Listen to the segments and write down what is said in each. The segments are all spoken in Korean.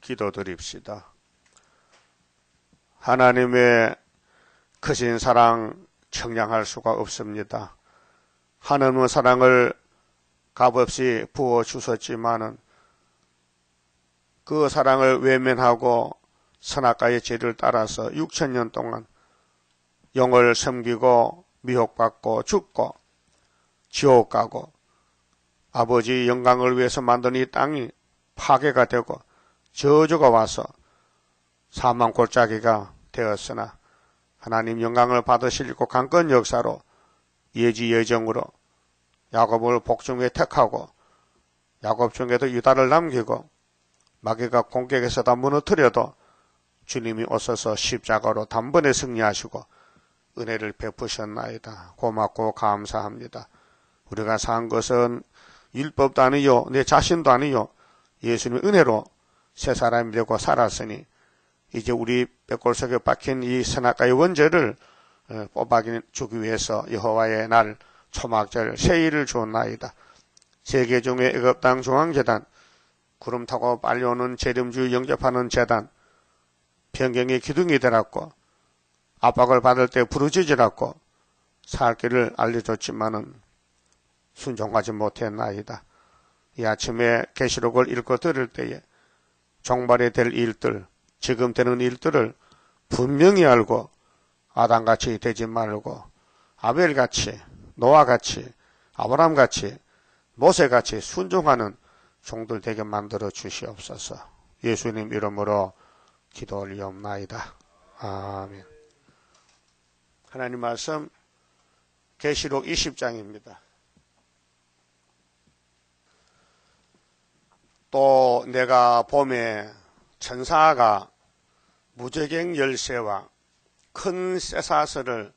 기도드립시다. 하나님의 크신 사랑 청량할 수가 없습니다. 하나님의 사랑을 값없이 부어주셨지만은 그 사랑을 외면하고 선악과의 죄를 따라서 6,000년 동안 영을 섬기고 미혹받고 죽고 지옥 가고 아버지 영광을 위해서 만든 이 땅이 파괴가 되고 저주가 와서 사망 골짜기가 되었으나 하나님 영광을 받으시고 강권 역사로 예지 예정으로 야곱을 복중에 택하고 야곱 중에도 유다를 남기고 마귀가 공격해서 다 무너뜨려도 주님이 오셔서 십자가로 단번에 승리하시고 은혜를 베푸셨나이다. 고맙고 감사합니다. 우리가 산 것은 율법도 아니요 내 자신도 아니요 예수님의 은혜로 새 사람이 되고 살았으니 이제 우리 뼈골 속에 박힌 이 선악과의 원죄를 뽑아주기 위해서 여호와의 날 초막절 세일을 주었나이다. 세계 중에 애굽 땅 중앙재단, 구름 타고 빨리 오는 재림주 영접하는 재단, 변경의 기둥이 되었고 압박을 받을 때 부르짖으라고 살 길을 알려줬지만은 순종하지 못했나이다. 이 아침에 계시록을 읽고 들을 때에 종말이 될 일들, 지금 되는 일들을 분명히 알고 아담같이 되지 말고 아벨같이, 노아같이, 아브라함같이, 모세같이 순종하는 종들 되게 만들어 주시옵소서. 예수님 이름으로 기도 올리옵나이다. 아멘. 하나님 말씀 계시록 20장입니다. 또 내가 봄에 천사가 무저갱 열쇠와 큰 쇠사슬을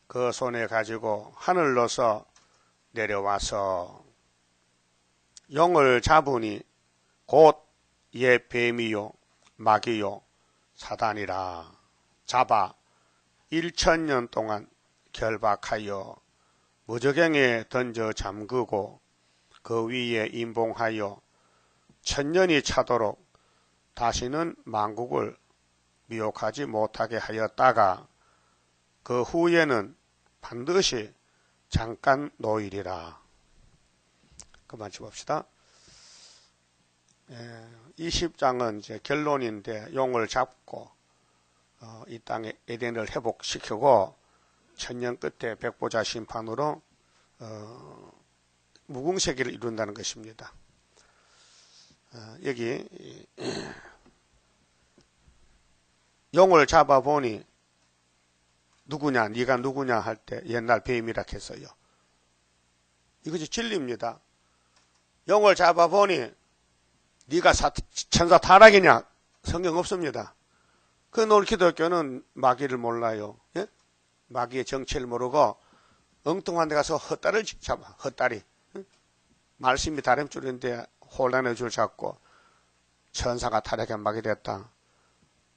그 손에 가지고 하늘로서 내려와서 영을 잡으니 곧 옛 뱀이요 마귀요 사단이라 잡아 1000년 동안 결박하여 무저갱에 던져 잠그고 그 위에 임봉하여 1000년이 차도록 다시는 만국을 미혹하지 못하게 하였다가 그 후에는 반드시 잠깐 놓이리라. 그만 봅시다. 20장은 이제 결론인데 용을 잡고 이 땅의 에덴을 회복시키고 천년 끝에 백보자 심판으로 무궁세기를 이룬다는 것입니다. 여기 용을 잡아보니 누구냐, 네가 누구냐 할 때 옛날 뱀이라 했어요. 이것이 진리입니다. 용을 잡아보니 네가 천사 타락이냐? 성경 없습니다. 그 오늘 기독교는 마귀를 몰라요. 예? 마귀의 정체를 모르고 엉뚱한 데 가서 헛다리를 잡아. 헛다리. 예? 말씀이 다른 줄인데 혼란의 줄 잡고 천사가 타락한 마귀 됐다.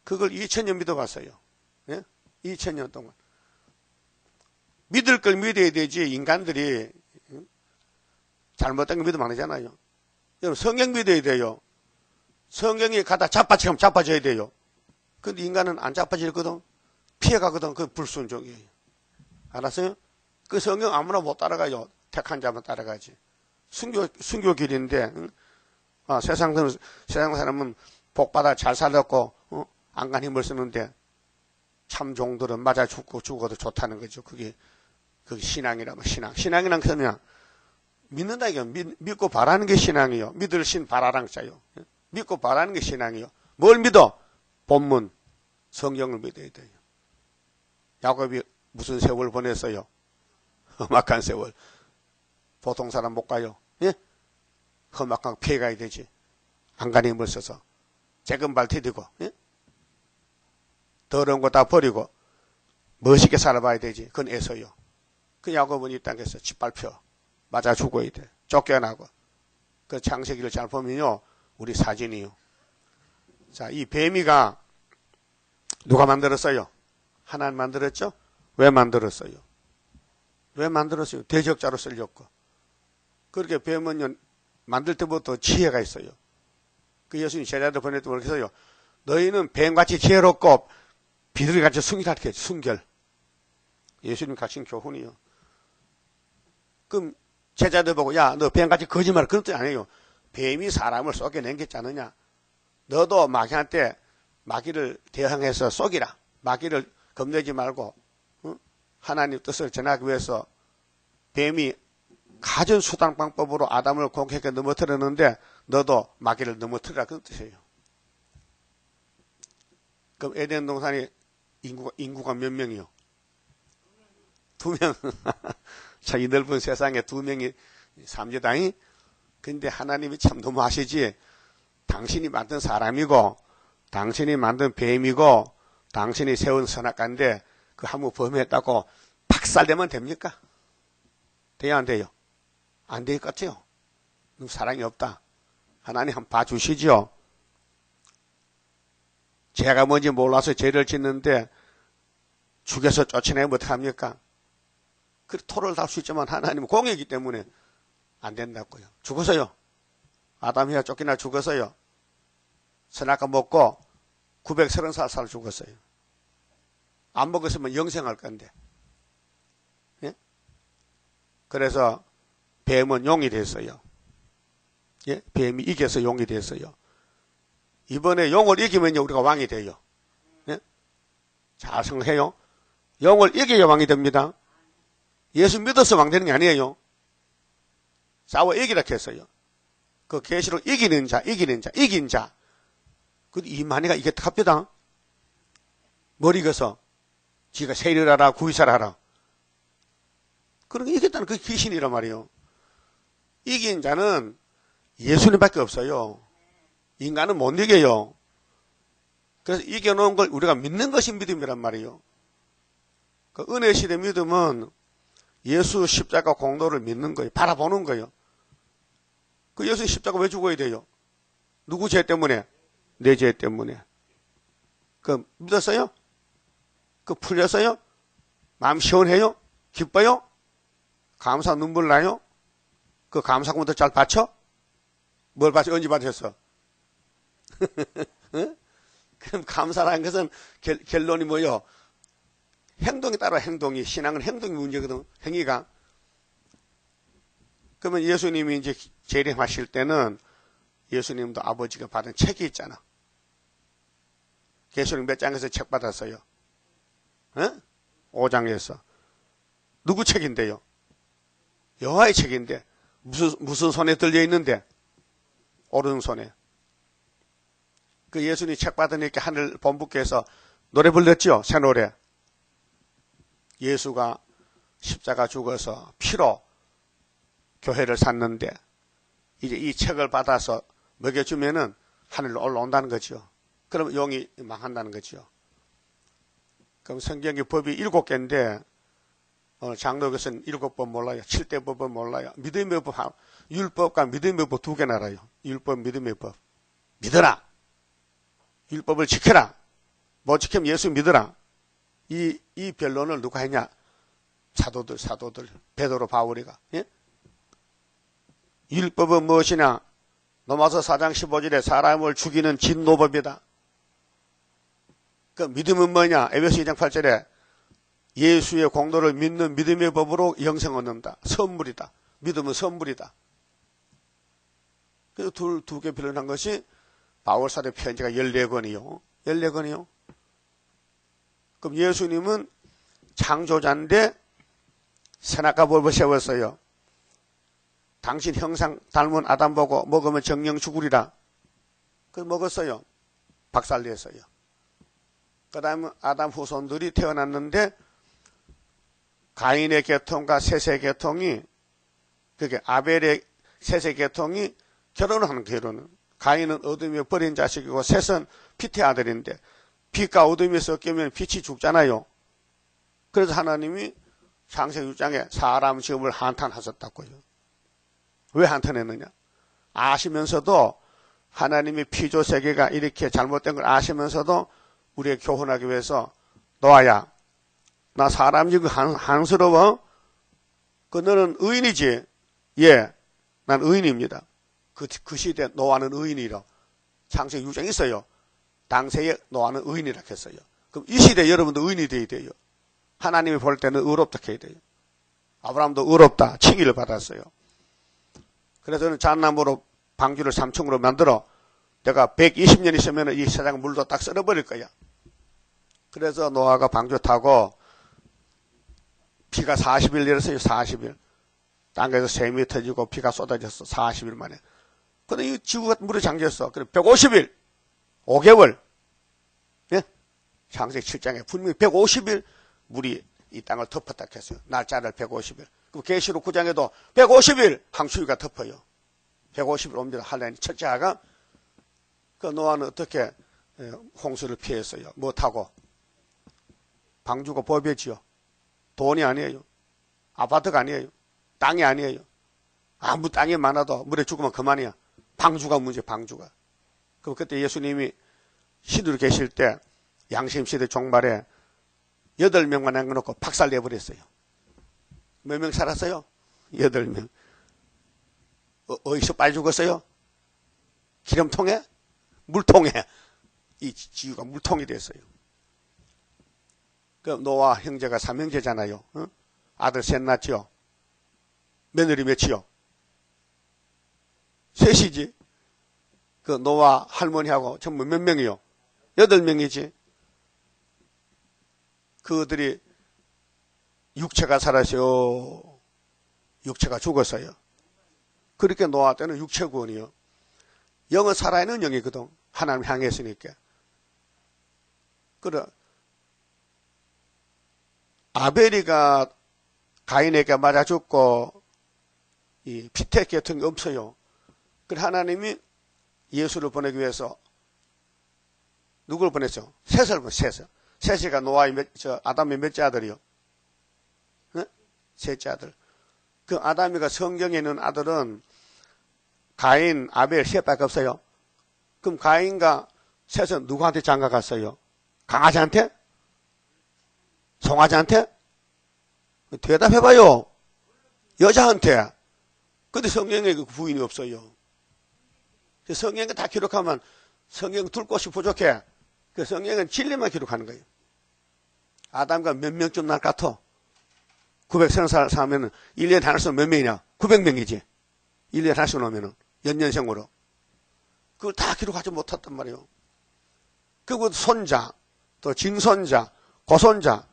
그걸 2000년 믿어봤어요. 예? 2000년 동안. 믿을 걸 믿어야 되지 인간들이 잘못된 거 믿으면 안 되잖아요. 여러분 성경 믿어야 돼요. 성경이 가다 자빠지면 자빠져야 돼요. 근데 인간은 안 자빠지거든. 피해가거든. 그 불순종이에요. 알았어요? 그 성경 아무나 못 따라가요. 택한 자만 따라가지. 순교 길인데 세상 사람은 복받아 잘 살았고 안간 힘을 쓰는데 참 종들은 맞아 죽어도 좋다는 거죠. 그게 신앙이라면 신앙이란 그냥 믿는다 이거 믿고 바라는 게 신앙이요. 믿을 신 바라랑 자요. 믿고 바라는 게 신앙이요. 뭘 믿어? 본문 성경을 믿어야 돼요. 야곱이 무슨 세월 보냈어요? 험악한 세월. 보통 사람 못 가요. 예? 험악한 피해 가야 되지. 안간히 힘을 써서 재금발 디디고 예? 더러운 거 다 버리고 멋있게 살아봐야 되지. 그건 애서요. 그 야곱은 이 땅에서 짓밟혀 맞아 죽어야 돼. 쫓겨나고 그 창세기를 잘 보면요 우리 사진이요. 자, 이 뱀이가 누가 만들었어요? 하나님 만들었죠? 왜 만들었어요? 왜 만들었어요? 대적자로 쓰려고. 그렇게 뱀은요 만들 때부터 지혜가 있어요. 그 예수님 제자들 보낼 때 그렇게 해서요. 너희는 뱀같이 지혜롭고 비둘기같이 순결하게 순결. 예수님 가르친 교훈이요. 그럼 제자들 보고 야 너 뱀같이 거짓말 그런 뜻 아니에요. 뱀이 사람을 쏘겨낸겠지 않느냐. 너도 마귀한테 마귀를 대항해서 쏘기라. 마귀를 겁내지 말고 하나님 뜻을 전하기 위해서 뱀이 가진 수단 방법으로 아담을 공격해 넘어뜨렸는데 너도 마귀를 넘어뜨리라 그런 뜻이에요. 그럼 에덴 동산이 인구가 몇 명이요? 2명. 자, 이 넓은 세상에 2명이 삼재당이. 근데 하나님이 참 너무하시지. 당신이 만든 사람이고 당신이 만든 뱀이고 당신이 세운 선악과인데 그 한번 범했다고 박살내면 됩니까? 돼야 안 돼요? 안 될 것 같아요. 사랑이 없다. 하나님 한번 봐주시죠. 죄가 뭔지 몰라서 죄를 짓는데 죽여서 쫓아내면 어떡합니까? 그 토를 달 수 있지만 하나님은 공이기 때문에 안 된다고요. 죽어서요. 아담이야 쫓기나 죽어서요. 선악과 먹고 930살 죽었어요. 안 먹었으면 영생할 건데. 예? 그래서 뱀은 용이 됐어요. 예? 뱀이 이겨서 용이 됐어요. 이번에 용을 이기면 우리가 왕이 돼요. 예? 잘 생각해요. 용을 이겨야 왕이 됩니다. 예수 믿어서 왕 되는 게 아니에요. 싸워 이기라 했어요. 그 계시록 이기는 자, 이긴 자. 그 이만희가 이겼답니다. 뭘 이겨서? 지가 세일하라, 구이살하라. 그런 게 이겼다는 그 귀신이란 말이에요. 이긴 자는 예수님밖에 없어요. 인간은 못 이겨요. 그래서 이겨놓은 걸 우리가 믿는 것이 믿음이란 말이에요. 그 은혜 시대 믿음은 예수 십자가 공로를 믿는 거예요. 바라보는 거예요. 그 예수 십자가 왜 죽어야 돼요? 누구 죄 때문에? 내 죄 때문에. 그 믿었어요? 그 풀렸어요? 마음 시원해요? 기뻐요? 감사 눈물 나요? 그 감사금도 잘 받쳐? 뭘 받쳐? 언제 받았어? 응? 그럼 감사라는 것은 결론이 뭐예요? 행동에 따라 행동이, 신앙은 행동이 문제거든, 행위가. 그러면 예수님이 이제 재림하실 때는 예수님도 아버지가 받은 책이 있잖아. 계시록 몇 장에서 책 받았어요? 응? 5장에서. 누구 책인데요? 여호와의 책인데. 무슨 손에 들려 있는데? 오른손에. 그 예수님이 책 받으니까 하늘 본부께서 노래 불렀죠? 새 노래. 예수가 십자가 죽어서 피로 교회를 샀는데 이제 이 책을 받아서 먹여주면은 하늘로 올라온다는 거죠. 그럼 용이 망한다는 거죠. 그럼 성경의 법이 7개인데 장로교에서는 7법 몰라요. 7대 법은 몰라요. 믿음의 법, 율법과 믿음의 법 2개 알아요. 율법, 믿음의 법. 믿어라. 율법을 지켜라. 못 지키면 예수 믿어라. 이 변론을 누가 했냐? 사도들. 베드로 바울이가. 예? 율법은 무엇이냐? 로마서 4장 15절에 사람을 죽이는 진노법이다. 그 믿음은 뭐냐? 에베소 2장 8절에 예수의 공로를 믿는 믿음의 법으로 영생 얻는다. 선물이다. 믿음은 선물이다. 그래서 두 개 변론한 것이 바울사도 편지가 14권이요. 14권이요. 그럼 예수님은 창조자인데 선악과 법을 세웠어요. 당신 형상 닮은 아담 보고 먹으면 정령 죽으리라. 그래서 먹었어요. 박살냈어요. 그 다음에 아담 후손들이 태어났는데 가인의 계통과 셋의 계통이 그게 아벨의 셋의 계통이 결혼을 하는 결혼은. 가인은 어둠에 버린 자식이고 셋은 빛의 아들인데 빛과 어둠이 섞이면 빛이 죽잖아요. 그래서 하나님이 창세기 6장에 사람 지음을 한탄하셨다고요. 왜 한탄했느냐? 아시면서도 하나님의 피조 세계가 이렇게 잘못된 걸 아시면서도 우리의 교훈하기 위해서 노아야, 나 사람 지금 한스러워? 그 너는 의인이지? 예, 난 의인입니다. 그 시대 노아는 의인이라. 창세기 6장에 있어요. 당시에 노아는 의인이라 했어요. 그럼 이 시대에 여러분도 의인이 되어야 돼요. 하나님이 볼 때는 의롭다 해야 돼요. 아브라함도 의롭다 칭의를 받았어요. 그래서 저는 잣나무로 방주를 3층으로 만들어 내가 120년 있으면 이 세상 물도 딱 썰어버릴 거야. 그래서 노아가 방주 타고 비가 40일 내렸어요. 40일. 땅에서 샘이 터지고 비가 쏟아졌어. 40일 만에. 근데 이 지구가 물에 잠겼어. 그래 150일 5개월. 예? 창세기 7장에 분명히 150일 물이 이 땅을 덮었다 했어요. 날짜를 150일. 그럼 계시록 9장에도 150일 항수위가 덮어요. 150일 옵니다. 하나님 첫째 아가 그 노아는 어떻게 홍수를 피했어요. 뭐 타고? 방주가 법이지요. 돈이 아니에요. 아파트가 아니에요. 땅이 아니에요. 아무 땅이 많아도 물에 죽으면 그만이야. 방주가 문제, 방주가. 그럼 그때 예수님이 시두로 계실 때 양심시대 종말에 8명만 남겨놓고 박살내버렸어요. 몇 명 살았어요? 8명. 어디서 빨리 죽었어요? 기름통에? 물통에. 이 지구가 물통이 됐어요. 그 노아 형제가 3형제잖아요. 어? 아들 셋 낳지요. 며느리 몇이요? 셋이지. 그 노아 할머니하고 전부 몇 명이요? 8명이지. 그들이 육체가 살았어요. 육체가 죽었어요. 그렇게 노아 때는 육체구원이요. 영은 살아있는 영이거든. 하나님 향했으니까. 그래. 아벨이가 가인에게 맞아 죽고 이 피택 같은 게 없어요. 그래 하나님이 예수를 보내기 위해서 누구를 보냈죠? 셋을 보냈어요. 셋이가 노아의 아담의 몇째 아들이요? 네? 셋째 아들. 그 아담이가 성경에 있는 아들은 가인, 아벨 셋밖에 없어요. 그럼 가인과 셋은 누구한테 장가 갔어요? 강아지한테? 송아지한테? 대답해봐요. 여자한테. 근데 성경에 그 부인이 없어요. 성경에 다 기록하면 성경 둘 곳이 부족해. 그 성경은 진리만 기록하는 거예요. 아담과 몇 명쯤 날 같아? 930살 사면은 1년에 하나씩 몇 명이냐? 900명이지. 1년에 하나씩 놓으면은 연년생으로. 그걸 다 기록하지 못했단 말이에요. 그리고 손자, 또 증손자, 고손자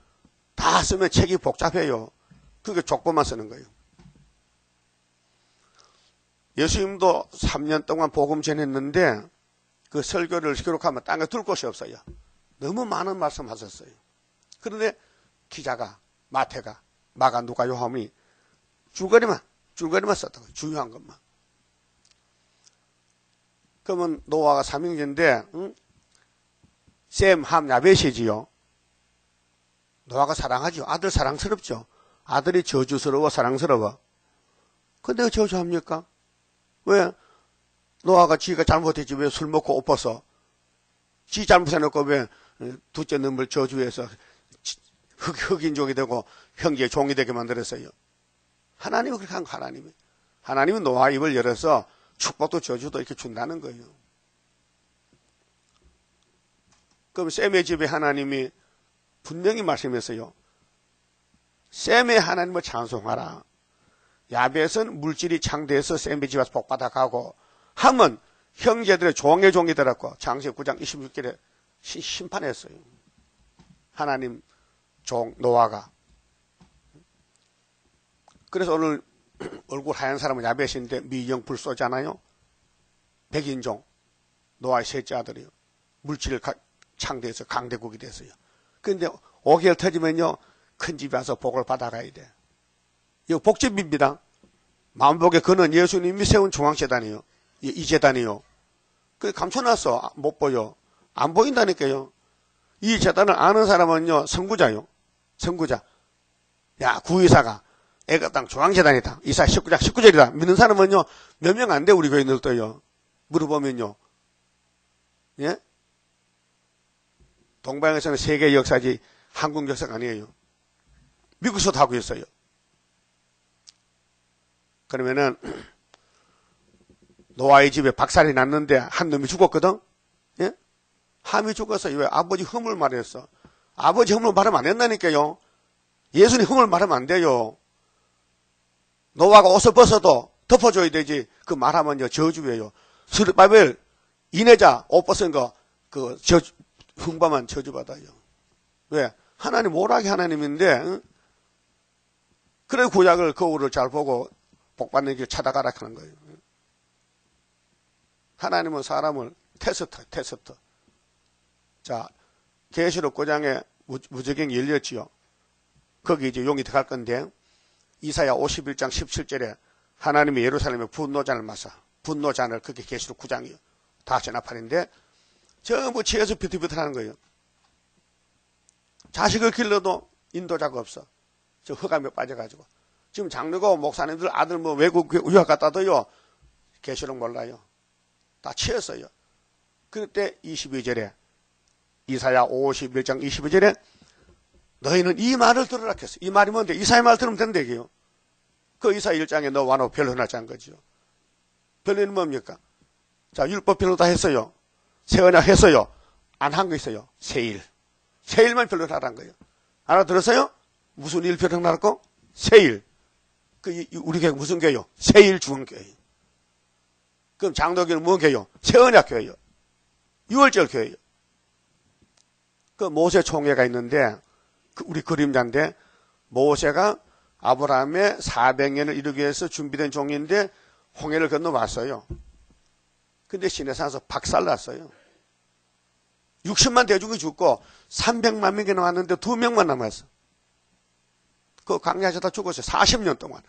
다 쓰면 책이 복잡해요. 그게 족보만 쓰는 거예요. 예수님도 3년 동안 복음 전했는데 그 설교를 기록하면 땅에 둘 곳이 없어요. 너무 많은 말씀 하셨어요. 그런데 기자가 마태가 마가 누가 요한이 줄거리만 썼다고. 중요한 것만. 그러면 노아가 삼형제인데 응? 셈, 함, 야벳이지요. 노아가 사랑하죠. 아들 사랑스럽죠. 아들이 저주스러워 사랑스러워. 근데 왜 저주합니까? 왜? 노아가 지가 잘못했지 왜 술 먹고 옷 벗어? 지 잘못해놓고 왜 둘째 놈을 저주해서 흑인족이 되고 형제의 종이 되게 만들었어요. 하나님은 그렇게 한 거. 하나님은 노아 입을 열어서 축복도 저주도 이렇게 준다는 거예요. 그럼 셈의 집에 하나님이 분명히 말씀했어요. 셈의 하나님을 찬송하라. 야벳은 물질이 창대해서 셈의 집에서 복받아가고 함은 형제들의 종의 종이 되었고 창세기 9장 26절에 심판했어요. 하나님 종 노아가. 그래서 오늘 얼굴 하얀 사람은 야벳인데 미영 불쏘잖아요. 백인종 노아의 셋째 아들이요. 물질을 창대해서 강대국이 됐어요. 그런데 5개월 터지면요 큰 집에 와서 복을 받아가야 돼. 이거 복집입니다. 만복의 근원 예수님이 세운 중앙재단이요. 이 재단이요. 그 감춰놨어. 못 보여. 안 보인다니까요. 이 재단을 아는 사람은요 선구자요. 선구자. 야 구의사가 애가땅 중앙재단이다. 이사 19장 19절이다. 믿는 사람은요 몇 명 안 돼. 우리 교인들도요. 물어보면요. 예? 동방에서는 세계 역사지 한국 역사가 아니에요. 미국에서도 하고 있어요. 그러면은 노아의 집에 박살이 났는데 한 놈이 죽었거든. 예? 함이 죽었어요. 왜? 아버지 흠을 말했어. 아버지 흠을 말하면 안 된다니까요. 예수님 흠을 말하면 안 돼요. 노아가 옷을 벗어도 덮어줘야 되지. 그 말하면요, 저주예요. 스룹바벨, 이내자, 옷 벗은 거, 흠바만 저주받아요. 왜? 하나님 오락이 하나님인데, 응? 그래 구약을 거울을 잘 보고 복받는 길 찾아가라 하는 거예요. 하나님은 사람을 테스트. 자, 계시록 9장에 무저갱이 열렸지요. 거기 이제 용이 들어갈 건데, 이사야 51장 17절에 하나님이 예루살렘에 분노잔을 마사, 분노잔을 그게 계시록 9장이요. 다 전합판인데, 전부 지혜서 비틀비틀하는 거예요. 자식을 길러도 인도자가 없어. 저 흑암에 빠져가지고. 지금 장로고 목사님들 아들 뭐 외국 유학 갔다도요, 계시록 몰라요. 다 치였어요. 그때 22절에, 이사야 51장 22절에, 너희는 이 말을 들으라 했어. 이 말이 뭔데? 이사야 말 들으면 된다, 이게요. 그 이사야 1장에 너와 나 변론하지 않은 거죠. 변론은 뭡니까? 자, 율법 변론 다 했어요. 새 언약 했어요. 안 한 거 있어요. 세일. 세일만 변론하라는 거예요. 알아들었어요? 무슨 일 변론하라고? 세일. 우리 교회 무슨 교회요? 세일 중앙교회. 그럼 장로교회는 무슨 교회요? 새 언약 교회요. 6월절 교회요. 그 모세 총회가 있는데, 우리 그림자인데, 모세가 아브라함의 400년을 이루기 위해서 준비된 종인데 홍해를 건너왔어요. 근데 시내산에서 박살났어요. 60만 대중이 죽고 300만 명이 나왔는데 2명만 남았어. 그 강야에서 다 죽었어요. 40년 동안.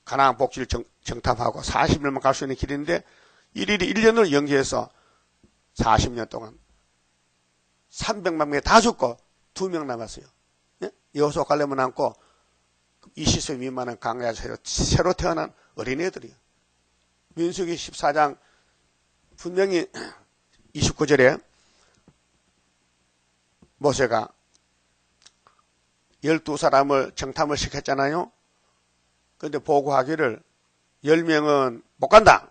가나안 복지를 정탐하고 40년만 갈 수 있는 길인데 1년을 연기해서 40년 동안 300만 명이 다 죽고 2명 남았어요. 예? 여호수아 갈렙은 남고 20세 미만한 강야에서 새로 태어난 어린애들이요. 민수기 14장 분명히 29절에 모세가 12사람을 정탐을 시켰잖아요. 그런데 보고하기를 10명은 못 간다.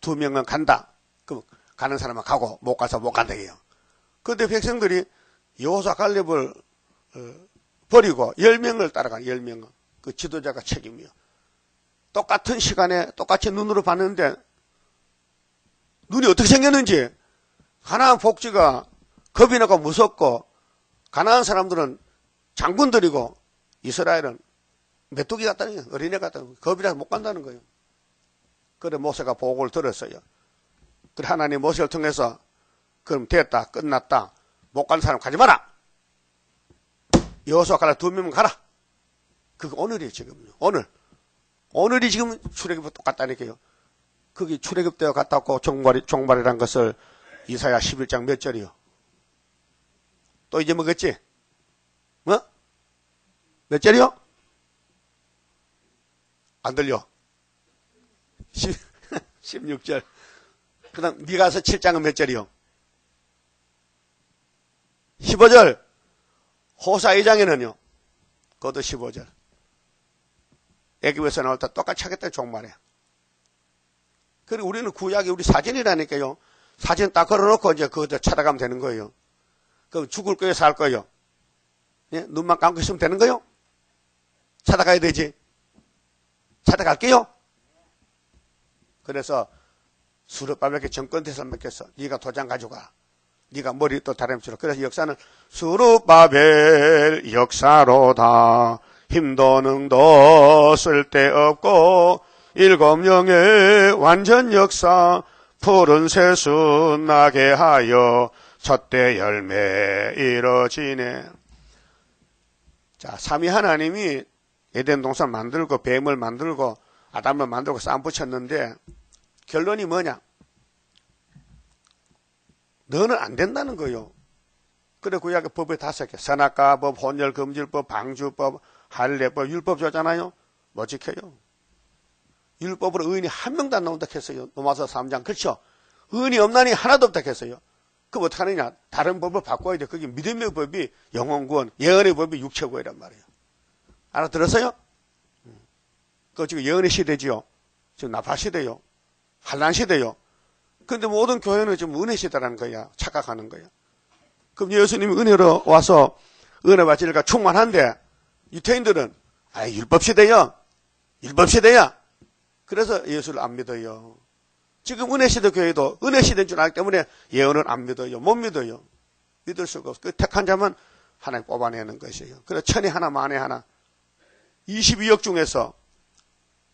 2명은 간다. 그럼 가는 사람은 가고 못 가서 못 간다 해요. 그런데 백성들이 여호수아 갈렙을 버리고 10명을 따라가. 10명은. 그 지도자가 책임이요. 똑같은 시간에 똑같이 눈으로 봤는데 눈이 어떻게 생겼는지 가나안 복지가 겁이 나고 무섭고 가나안 사람들은 장군들이고 이스라엘은 메뚜기 같다는 거예요. 어린애 같다는 거예요. 겁이라서 못 간다는 거예요. 그래 모세가 보고를 들었어요. 그래 하나님 모세를 통해서 그럼 됐다 끝났다 못 가는 사람 가지 마라. 여호수아 갈렙 2명만 가라. 그게 오늘이에요 지금요. 오늘이 지금 출애굽과 똑같다니까요. 거기 출애굽 때와 같았고 종말이란 것을 이사야 11장 몇 절이요? 또 잊어먹었지? 뭐? 몇 절이요? 안 들려. 16절. 그 다음 미가서 7장은 몇 절이요? 15절. 호사 2장에는요. 그것도 15절. 애굽에서 나올 때 똑같이 하겠다 종말에. 그리고 우리는 구약이 우리 사진이라니까요. 사진 딱 걸어놓고 이제 그거 찾아가면 되는 거예요. 그럼 죽을 거예요, 살 거예요? 예? 눈만 감고 있으면 되는 거예요? 찾아가야 되지. 찾아갈게요. 그래서 수르바벨에게 정권대사를 맡겼어. 네가 도장 가져가. 네가 머리 또 다림치러. 그래서 역사는 수르바벨 역사로다. 힘도 능도 쓸데없고 일곱 영의 완전 역사 푸른 새수 나게 하여 첫대 열매 이뤄지네. 자, 삼위 하나님이 에덴 동산 만들고 뱀을 만들고 아담을 만들고 쌈 붙였는데 결론이 뭐냐? 너는 안 된다는 거요. 그래 구약의 법이 5개. 선악과법, 혼혈금질법, 방주법, 할례법, 율법 줬잖아요. 뭐 지켜요? 율법으로 의인이 한 명도 안 나온다 했어요. 로마서 3장. 그렇죠? 의인이 없나니 하나도 없다 했어요. 그럼 어떻게 하느냐? 다른 법을 바꿔야 돼. 그게 믿음의 법이 영혼구원, 예언의 법이 육체구원이란 말이에요. 알아들었어요? 그 지금 예언의 시대지요. 지금 나팔 시대요. 환란 시대요. 근데 모든 교회는 지금 은혜 시대라는 거야. 착각하는 거야. 그럼 예수님이 은혜로 와서 은혜 받으니까 충만한데 유태인들은 율법 시대야. 율법 시대야. 그래서 예수를 안 믿어요. 지금 은혜 시대 교회도 은혜 시대인 줄 알기 때문에 예언을 안 믿어요. 못 믿어요. 믿을 수가 없어. 그 택한 자만 하나님 뽑아내는 것이에요. 그래서 천에 하나 만에 하나 22억 중에서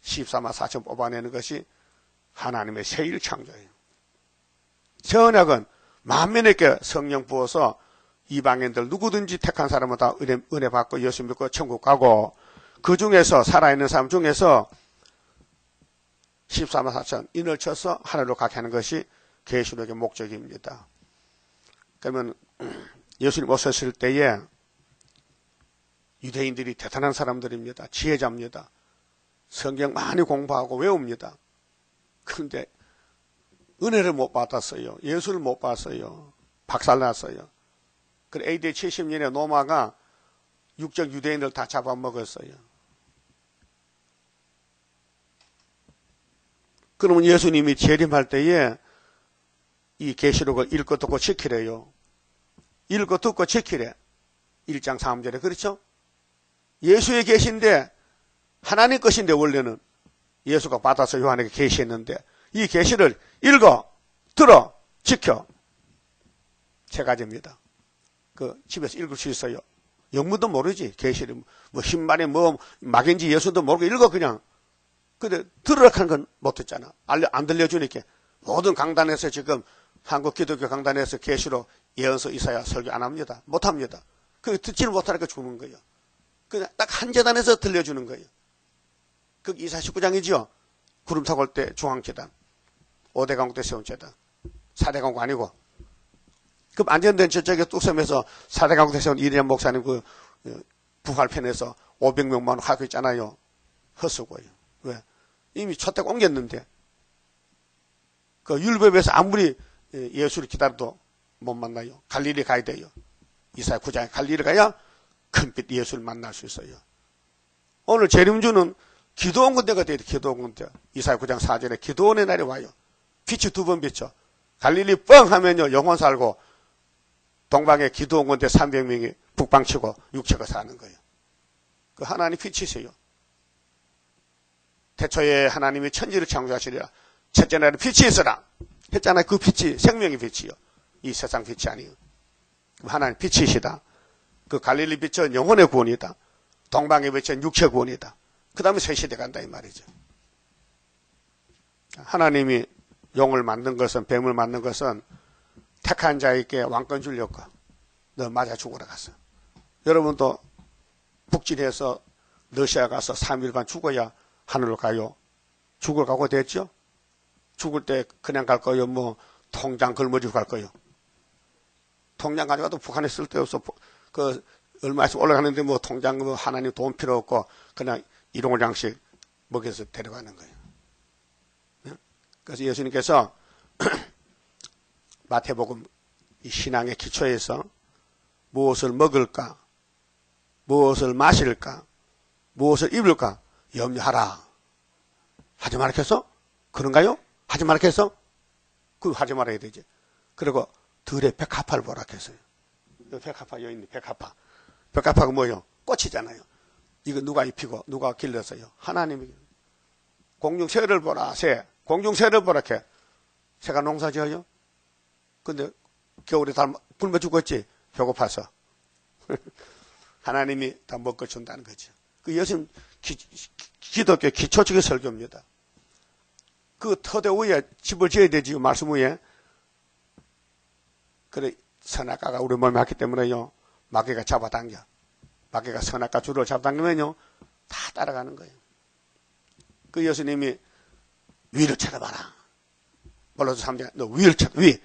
14만 4천 뽑아내는 것이 하나님의 새1 창조예요. 새 언약은 만민에게 성령 부어서 이방인들 누구든지 택한 사람은 다 은혜 받고 예수 믿고 천국 가고 그 중에서 살아있는 사람 중에서 14만 4천 인을 쳐서 하늘로 가게 하는 것이 계시록의 목적입니다. 그러면 예수님 오셨을 때에 유대인들이 대단한 사람들입니다. 지혜자입니다. 성경 많이 공부하고 외웁니다. 그런데 은혜를 못 받았어요. 예수를 못 봤어요. 박살났어요. 그 AD 70년에 로마가 육적 유대인들 다 잡아먹었어요. 그러면 예수님이 재림할 때에 이 계시록을 읽고 듣고 지키래요. 읽고 듣고 지키래. 1장 3절에 그렇죠? 예수의 계시인데 하나님 것인데 원래는 예수가 받아서 요한에게 계시했는데 이 계시를 읽어, 들어, 지켜. 세 가지입니다. 그 집에서 읽을 수 있어요. 영문도 모르지. 계시를 뭐 흰말이 뭐 막인지 예수도 모르고 읽어 그냥. 근데 들으라 하는 건 못 듣잖아. 안 들려주니까. 모든 강단에서 지금 한국 기독교 강단에서 계시로 예언서 이사야 설교 안 합니다. 못 합니다. 그 듣지를 못하니까 죽는 거예요. 그냥 딱 한 재단에서 들려주는 거예요. 그 이사 19장이지요. 구름 타고 올 때 중앙재단. 5대 강국 때 세운 재단. 4대 강국 아니고. 그 안전된 저쪽에 뚝섬에서 4대 강국 때 세운 이리안 목사님 그 부활편에서 500명만 하고 있잖아요. 헛수고예요. 왜? 이미 초대 옮겼는데. 그 율법에서 아무리 예수를 기다려도 못 만나요. 갈릴리 가야 돼요. 이사야 9장에 갈릴리 가야 큰빛 예수를 만날 수 있어요. 오늘 재림주는 기도원 군대가 돼야 돼. 기도원 군대. 이사야 9장 4절에 기도원의 날이 와요. 빛이 2번 비쳐. 갈릴리 뻥 하면요 영혼 살고 동방에 기도원 군대 300명이 북방치고 육체가 사는 거예요. 그 하나님 빛이세요. 태초에 하나님이 천지를 창조하시리라. 첫째 날에 빛이 있어라. 했잖아요. 그 빛이 생명의 빛이요. 이 세상 빛이 아니에요. 하나님 빛이시다. 그 갈릴리 빛은 영혼의 구원이다. 동방의 빛은 육체 구원이다. 그 다음에 새 시대 간다 이 말이죠. 하나님이 용을 만든 것은 뱀을 만든 것은 택한 자에게 왕권 주려고 너 맞아 죽으러 갔어. 여러분도 북진해서 러시아 가서 3일간 죽어야 하늘로 가요. 죽을 각오 됐죠? 죽을 때 그냥 갈 거요? 뭐 통장 걸머지고 갈 거요? 통장 가져가도 북한에 쓸데없어. 그 얼마 있으면 올라가는데 뭐 통장 뭐 하나님 돈 필요 없고 그냥 일용할 양식 먹여서 데려가는 거예요. 그래서 예수님께서 마태복음 이 신앙의 기초에서 무엇을 먹을까, 무엇을 마실까, 무엇을 입을까 염려하라. 하지 말겠어? 그런가요? 하지 말겠어? 그거 하지 말아야 되지. 그리고 들의 백합화를 보라 했어요. 백합화 여기 있는 백합화. 백합화가 뭐예요? 꽃이잖아요. 이거 누가 입히고 누가 길렀어요? 하나님이. 공중새를 보라. 새. 공중새를 보라 해. 새가 농사 지어요? 근데 겨울에 다 굶어 죽었지. 배고파서. 하나님이 다 먹고 준다는 거죠. 그 예수님 기독교 기초적인 설교입니다. 그 터대 위에 집을 지어야 되지요. 말씀 위에. 그래 선악과가 우리 몸에 왔기 때문에요. 마귀가 잡아당겨. 마귀가 선악과 줄을 잡아당기면요. 다 따라가는 거예요. 그 예수님이 위를 쳐다봐라. 몰라서 3장 너 위를 쳐다. 위.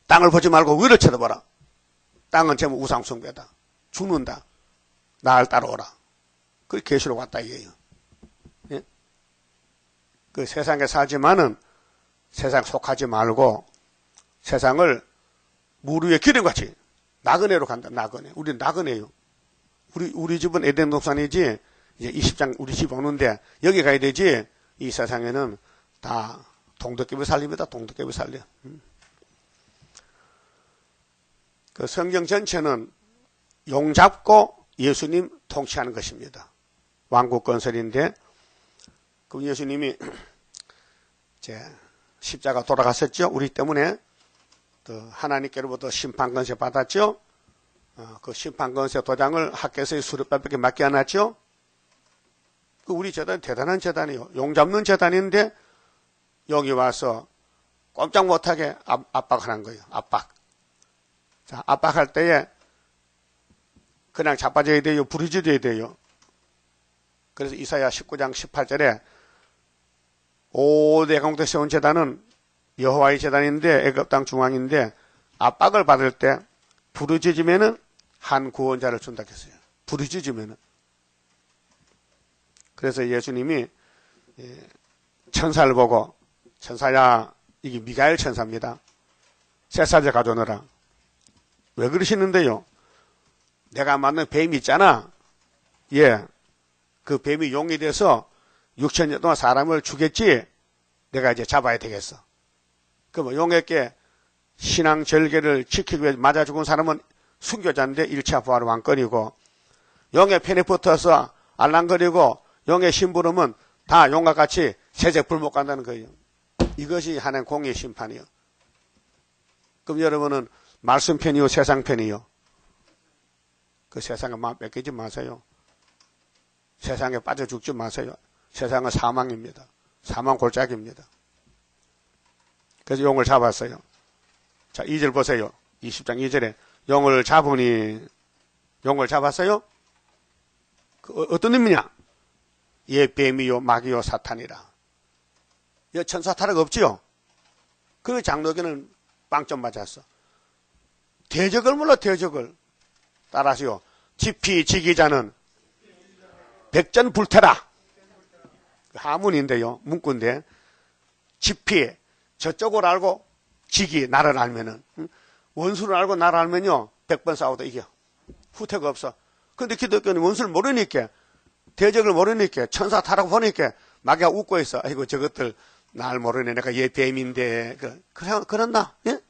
땅을 보지 말고 위를 쳐다봐라. 땅은 전부 우상숭배다. 죽는다. 나를 따라오라. 그 계시록 왔다 이게요. 예? 그 세상에 살지만은 세상 속하지 말고 세상을 물 위에 기름같이 나그네로 간다. 나그네. 우리 나그네요. 우리 집은 에덴 동산이지. 이제 20장 우리 집 오는데 여기 가야 되지. 이 세상에는 다 동덕개비 살립니다. 동덕개비 살려. 그 성경 전체는 용 잡고 예수님 통치하는 것입니다. 왕국 건설인데, 그 예수님이 이제 십자가 돌아갔었죠. 우리 때문에 또 하나님께로부터 심판건세 받았죠. 그 심판건세 도장을 학교에서의 수르바밖에 맡겨 놨죠. 그 우리 재단 대단한 재단이에요. 용 잡는 재단인데 여기 와서 꼼짝 못하게 압박하는 거예요. 압박. 자, 압박할 때에 그냥 자빠져야 돼요. 부르짖어야 돼요. 그래서 이사야 19장 18절에 5대 강국대 세운 재단은 여호와의 재단인데 애굽 땅 중앙인데 압박을 받을 때 부르짖으면은 한 구원자를 준다 했어요. 부르짖으면은. 그래서 예수님이 천사를 보고 천사야, 이게 미가엘 천사입니다. 쇠사제 가져오너라. 왜 그러시는데요? 내가 만든 뱀이 있잖아. 예. 그 뱀이 용이 돼서 6,000년 동안 사람을 죽였지. 내가 이제 잡아야 되겠어. 그럼 용에게 신앙 절개를 지키기 위해 맞아 죽은 사람은 순교자인데 1차 부활 왕권이고, 용의 편에 붙어서 알랑거리고 용의 심부름은 다 용과 같이 세제 불못 간다는 거예요. 이것이 하나님 공의 심판이요. 그럼 여러분은 말씀 편이요, 세상 편이요? 그 세상에 마음 뺏기지 마세요. 세상에 빠져 죽지 마세요. 세상은 사망입니다. 사망 골짜기입니다. 그래서 용을 잡았어요. 자, 2절 보세요. 20장 2절에 용을 잡으니, 용을 잡았어요? 그 어떤 의미냐? 예, 뱀이요, 마귀요, 사탄이라. 여 천사 타락 없지요? 그 장로교는 빵점 맞았어. 대적을 몰라, 대적을. 따라하시오. 지피지기자는 백전불태라. 하문인데요, 문구인데. 지피, 저쪽을 알고 지기, 나를 알면은, 원수를 알고 나를 알면요, 100번 싸워도 이겨. 후퇴가 없어. 근데 기독교는 원수를 모르니까, 대적을 모르니까, 천사 타라고 보니까, 마귀가 웃고 있어. 아이고, 저것들, 날 모르네. 내가 얘 뱀인데. 그랬나? 예?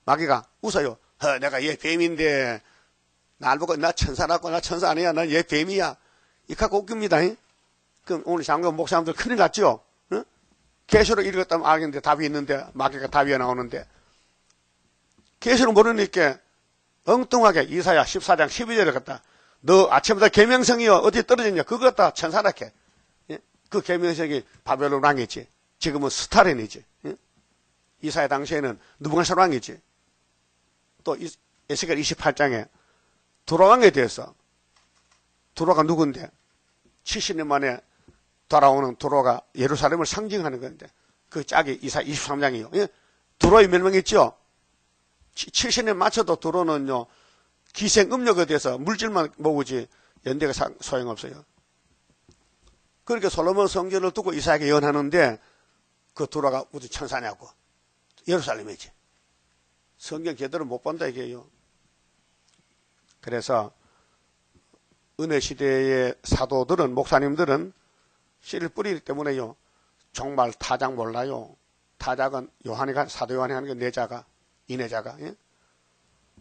마귀가 웃어요. 내가 얘 뱀인데, 날 보고, 나 천사라고, 나 천사 아니야. 나 얘 뱀이야. 이 갖고 웃깁니다. 예? 그럼 오늘 장로 목사님들 큰일 났죠? 예? 계시록 읽었다면 알겠는데, 답이 있는데, 마귀가 답이 나오는데, 계시록 모르니까, 엉뚱하게 이사야 14장 12절에 갔다. 너 아침부터 계명성이요. 어디 떨어졌냐? 그거 갖다 천사라게. 예? 그 계명성이 바벨론 왕이지. 지금은 스타린이지. 예? 이사야 당시에는 느부갓네살 왕이지. 또 에스겔 28장에 두로왕에 대해서, 두로가 누군데? 70년 만에 돌아오는 두로가 예루살렘을 상징하는 건데, 그 짝이 이사야 23장이요. 예? 두로의 멸망했죠? 70년 맞춰도 두로는요, 기생 음력에 대해서 물질만 모으지 연대가 소용없어요. 그러니까 솔로몬 성전을 두고 이사야에게 예언하는데, 그 두로가 우리 천사냐고. 예루살렘이지. 성경 제대로 못 본다 이게요. 그래서 은혜 시대의 사도들은, 목사님들은 씨를 뿌리기 때문에요, 정말 타작 몰라요. 타작은 사도 요한이 하는 게 내자가, 이내자가. 예?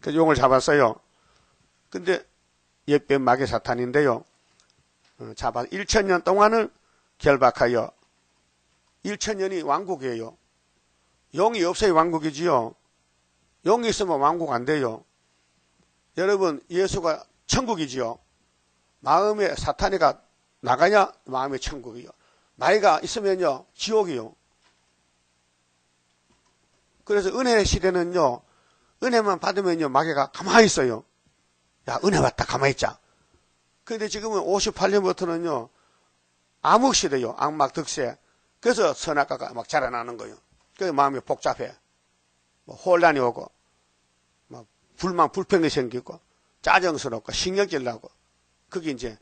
그래서 용을 잡았어요. 근데 옛뱀 마귀 사탄인데요, 잡아 1000년 동안을 결박하여, 1000년이 왕국이에요. 용이 없어야 왕국이지요. 용이 있으면 왕국 안 돼요. 여러분, 예수가 천국이지요. 마음에 사탄이가 나가야 마음의 천국이요. 마귀가 있으면요, 지옥이요. 그래서 은혜 시대는요, 은혜만 받으면요, 마귀가 가만히 있어요. 야, 은혜 받다 가만히 있자. 근데 지금은 58년부터는요, 암흑 시대요. 악막 득세. 그래서 선악과가 막 자라나는 거예요. 그래서 마음이 복잡해. 뭐 혼란이 오고, 막 불만, 불평이 생기고, 짜증스럽고, 신경질 나고, 그게 이제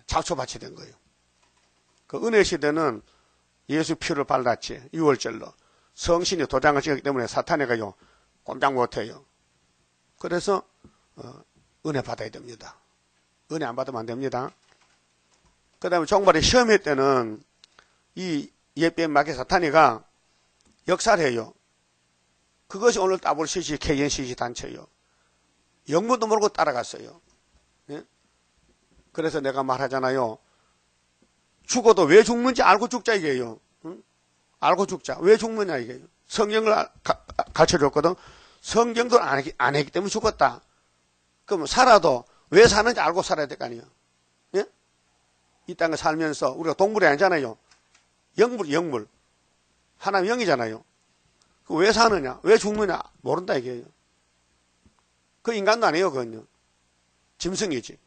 잡초밭이 된 거예요. 그 은혜 시대는 예수 피를 발랐지, 6월절로. 성신이 도장을 찍었기 때문에 사탄이가요, 꼼짝 못해요. 그래서, 은혜 받아야 됩니다. 은혜 안 받으면 안 됩니다. 그 다음에 종말의 시험회 때는 이 옛뱀 마귀 사탄이가 역사를 해요. 그것이 오늘 WCC, KNCC 단체예요. 영문도 모르고 따라갔어요. 예? 그래서 내가 말하잖아요. 죽어도 왜 죽는지 알고 죽자 이게요. 응? 알고 죽자. 왜 죽느냐 이게요. 성경을 가르쳐줬거든. 성경도 안 했기 때문에 죽었다. 그럼 살아도 왜 사는지 알고 살아야 될 거 아니에요. 예? 이 땅에 살면서 우리가 동물이 아니잖아요. 영물. 하나님 영이잖아요. 왜 사느냐, 왜 죽느냐 모른다 이게요. 그 인간도 아니에요. 그건요. 짐승이지.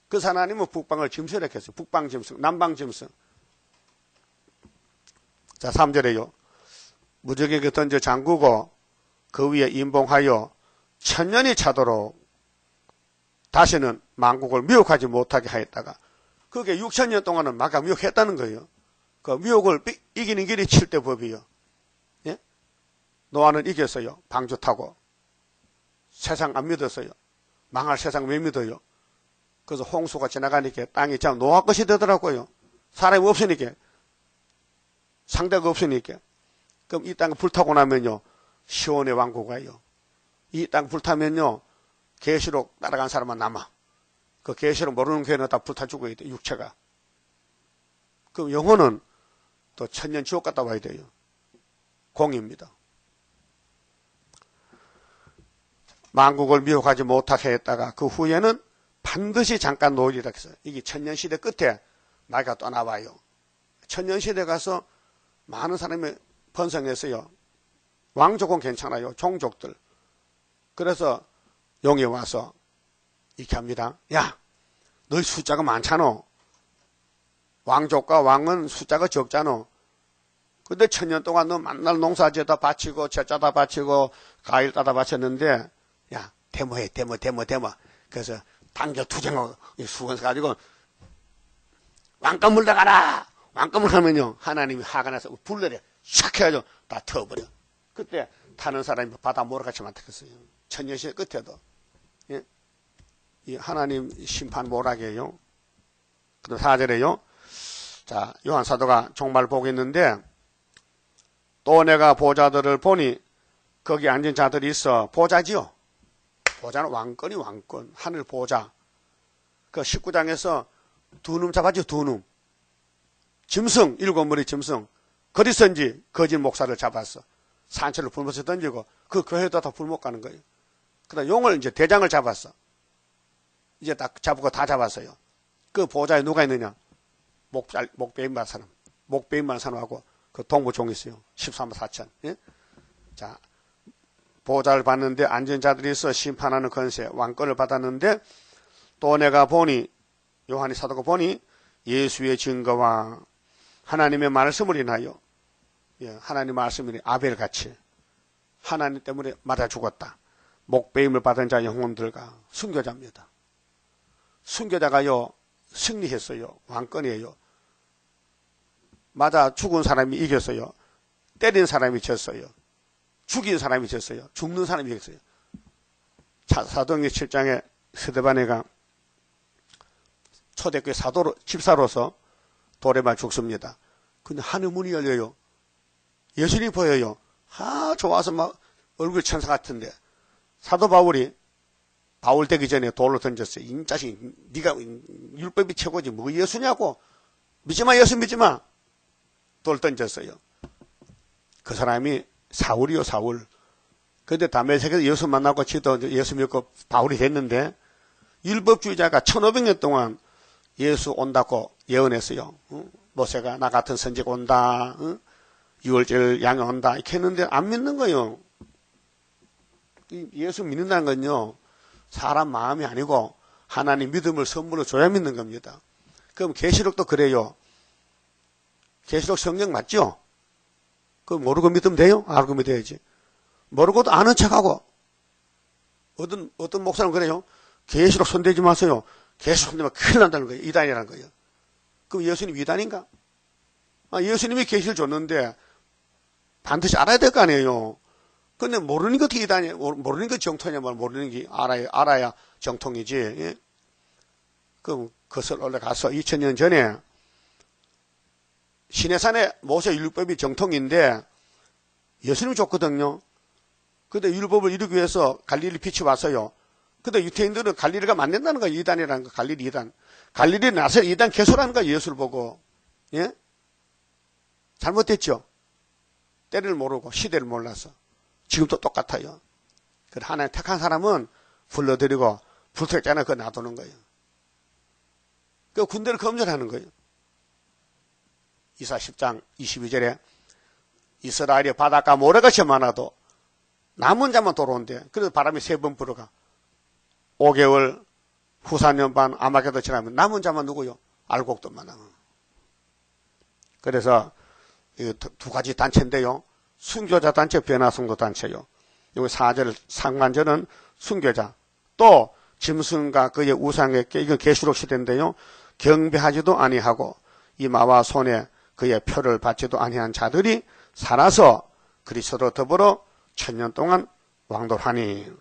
그 하나님은 북방을 짐승이라 했어요. 북방 짐승, 남방 짐승. 자, 3절에요. 무적에게 던져 잠그고 그 위에 임봉하여 천년이 차도록 다시는 만국을 미혹하지 못하게 하였다가 그게 6천년 동안은 마가 미혹했다는 거예요. 그 미혹을 이기는 길이 7대 법이에요. 예? 노아는 이겼어요. 방주 타고. 세상 안 믿었어요. 망할 세상 왜 믿어요? 그래서 홍수가 지나가니까 땅이 참 노아 것이 되더라고요. 사람이 없으니까. 상대가 없으니까. 그럼 이 땅에 불타고 나면요. 시온의 왕국 와요. 이 땅 불타면요. 계시록 따라간 사람만 남아. 그 계시록 모르는 교회는 다 불타 죽어야 돼. 육체가. 그럼 영혼은 또 천년 지옥 갔다 와야 돼요. 공입니다. 만국을 미혹하지 못하게 했다가 그 후에는 반드시 잠깐 놓으리라 했어요. 이게 천년시대 끝에 나이가 또 나와요. 천년시대 가서 많은 사람이 번성했어요. 왕족은 괜찮아요. 종족들. 그래서 용이 와서 이렇게 합니다. 야, 너희 숫자가 많잖아. 왕족과 왕은 숫자가 적잖아. 근데 천년 동안 너 만날 농사지에다 바치고 채짜다 바치고 과일 따다 바쳤는데 야, 데모해. 그래서 단결 투쟁하고 수건서 가지고 왕감물 나가라. 왕감물 하면요. 하나님이 화가 나서 불러내 샥 해가지고 다 터버려. 그때 타는 사람이 바다 모래같이 많겠어요. 천년시대 끝에도. 예? 이 하나님 심판 모락이에요. 그 4절에요. 자, 요한 사도가 종말 보고 있는데 또 내가 보좌들을 보니 거기 앉은 자들이 있어. 보좌지요. 보좌는 왕권이 왕권. 하늘 보좌. 그 19장에서 두 놈 잡았죠. 두 놈. 짐승, 7머리 짐승. 거리선지 거짓 목사를 잡았어. 산채를 불못에 던지고 그 교회에다 다 불못 가는 거예요. 그다음 용을 이제 대장을 잡았어. 이제 딱 잡고 다 잡았어요. 그 보좌에 누가 있느냐? 목베임만 사람. 목베임만 사람하고 그 동부종이 있어요. 13만 4천. 예? 자, 보좌를 받는데 앉은 자들이 있어 심판하는 권세, 왕권을 받았는데 또 내가 보니 요한이 사도가 보니 예수의 증거와 하나님의 말씀을 인하여 하나님 말씀이 아벨같이 하나님 때문에 맞아 죽었다. 목배임을 받은 자의 영혼들과 순교자입니다. 순교자가요 승리했어요. 왕권이에요. 맞아 죽은 사람이 이겼어요. 때린 사람이 졌어요. 죽인 사람이 졌어요. 죽는 사람이 이겼어요. 사도행전 7장에 스데반에가 초대교회 사도로 집사로서 돌에만 죽습니다. 근데 하늘 문이 열려요. 예수님이 보여요. 좋아서 막 얼굴 천사 같은데 사도 바울이 바울 되기 전에 돌로 던졌어요. 이 자식 네가 율법이 최고지 뭐 예수냐고. 믿지마 예수 믿지마. 돌 던졌어요. 그 사람이 사울이요 사울. 그런데 다메섹에서 예수 만나고 지도 예수 믿고 바울이 됐는데 율법주의자가 1500년 동안 예수 온다고 예언했어요. 모세가 나 같은 선지가 온다. 유월절 양이 온다. 이렇게 했는데 안 믿는 거예요. 예수 믿는다는 건요. 사람 마음이 아니고 하나님 믿음을 선물로 줘야 믿는 겁니다. 그럼 계시록도 그래요. 계시록 성경 맞죠? 그거 모르고 믿으면 돼요? 알고 믿어야지. 모르고도 아는 척하고 어떤 목사는 그래요. 계시록 손대지 마세요. 계시록 손대면 큰일 난다는 거예요. 이단이라는 거예요. 그럼 예수님 이단인가? 예수님이 계시를 줬는데 반드시 알아야 될 거 아니에요. 근데 모르는 게 어떻게 이단이에요? 모르는 게 정통이냐 말 모르는 게 알아야 정통이지. 예? 그럼 그것을 올라가서 2000년 전에 시내산에 모세 율법이 정통인데 예수님이 줬거든요. 근데 율법을 이루기 위해서 갈릴리 빛이 왔어요. 근데 유태인들은 갈릴리가 만든다는 거예요. 이단이라는 거. 갈릴리 이단. 갈릴리 나서 이단 개소라는 거예요. 예수를 보고. 예? 잘못됐죠. 때를 모르고 시대를 몰라서. 지금도 똑같아요. 그래 하나님 택한 사람은 불러들이고 불택자는 그거 놔두는 거예요. 그 군대를 검열하는 거예요. 이사 10장 22절에 이스라엘이 바닷가 모래같이 많아도 남은 자만 돌아온대. 그래서 바람이 3번 불어가. 5개월 후사년 반 아마겟도 지나면 남은 자만 누구요? 알곡들만 남은. 그래서 이 두 가지 단체인데요. 순교자 단체, 변화성도 단체요. 여기 4절 상관절은 순교자. 또 짐승과 그의 우상에게 이건 계시록 시대인데요. 경배하지도 아니하고 이마와 손에 그의 표를 받지도 아니한 자들이 살아서 그리스도로 더불어 1000년 동안 왕돌하니.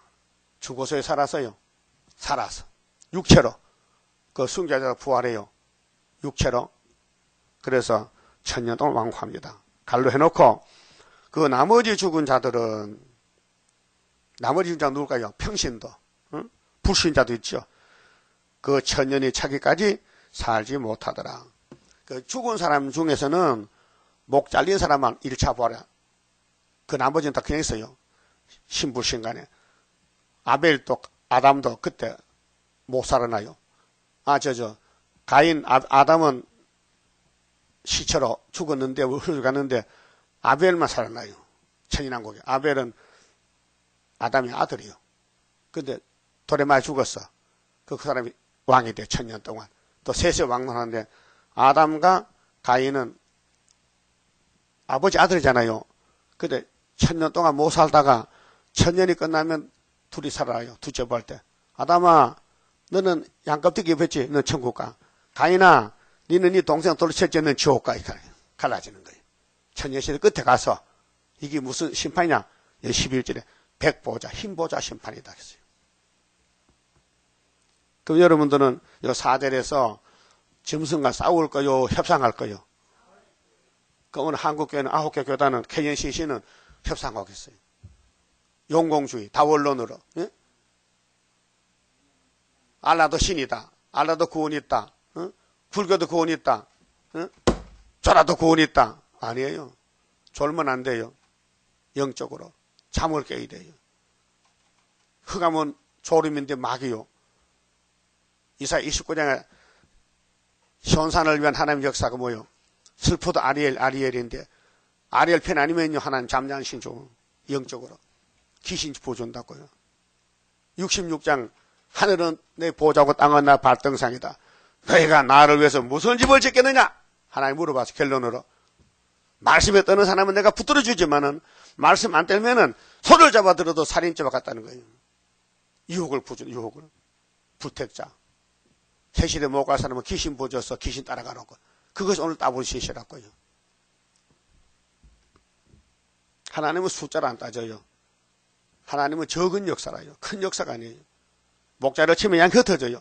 죽어서에 살아서요. 살아서 육체로 그 순교자가 부활해요. 육체로. 그래서 1000년 동안 왕국합니다. 갈로 해놓고 그 나머지 죽은 자들은 나머지 죽은 자 누굴까요? 평신도, 응? 불신자도 있죠. 그 1000년이 차기까지 살지 못하더라. 그 죽은 사람 중에서는 목 잘린 사람만 1차 부활해. 그 나머지는 다 그냥 있어요. 신불신간에. 아벨도 아담도 그때 못 살아나요. 가인 아담은 시체로 죽었는데 흘러갔는데 아벨만 살아나요. 천인왕국에. 아벨은 아담의 아들이요. 근데 돌에 맞아 죽었어. 그 사람이 왕이 돼 1000년 동안. 또 셋의 왕노하는데 아담과 가인은 아버지 아들이잖아요. 근데 1000년 동안 못 살다가 1000년이 끝나면 둘이 살아요. 둘째 부활 때. 아담아, 너는 양껍데기 입었지? 너는 천국 가. 가인아, 너는 네 동생 돌쳤지? 너는 지옥 가. 갈라지는 거예요. 천년시대 끝에 가서 이게 무슨 심판이냐? 11절에 백보자, 흰보자 심판이다 했어요. 그럼 여러분들은 이 4절에서 짐승과 싸울 거요? 협상할 거요? 그 오늘 한국교회는 9개 교단은 KNCC는 협상하겠어요. 용공주의, 다원론으로. 예? 알라도 신이다. 알라도 구원이 있다. 어? 불교도 구원이 있다. 어? 조라도 구원이 있다. 아니에요. 졸면 안 돼요. 영적으로. 잠을 깨야 돼요. 흑암은 졸음인데 막이요. 이사야 29장에 현산을 위한 하나님 역사가 뭐요? 슬퍼도 아리엘인데 아리엘 편 아니면요 하나님 잠잠한 신조 영적으로 귀신 보존다고요. 66장 하늘은 내 보좌고 땅은 나 발등상이다. 너희가 나를 위해서 무슨 집을 짓겠느냐? 하나님 물어봐서 결론으로 말씀에 떠는 사람은 내가 붙들어 주지만은 말씀 안 떼면은 손을 잡아 들어도 살인죄와 같다는 거예요. 유혹을 불택자. 세실에 못 갈 사람은 귀신 보줘서 귀신 따라가라고. 그것이 오늘 따블 시시라고요. 하나님은 숫자를 안 따져요. 하나님은 적은 역사라요. 큰 역사가 아니에요. 목자를 치면 양 흩어져요.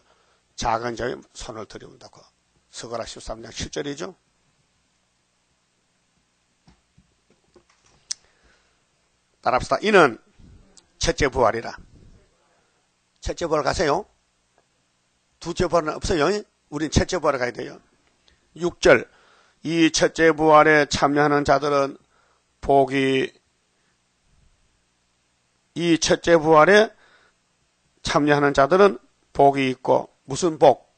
작은 자에 손을 들여온다고. 스가랴 13장 7절이죠. 따라합시다. 이는 첫째 부활이라. 첫째 부활 가세요. 두째 부활은 없어요. 우린 첫째 부활에 가야 돼요. 6절. 이 첫째 부활에 참여하는 자들은 이 첫째 부활에 참여하는 자들은 복이 있고, 무슨 복?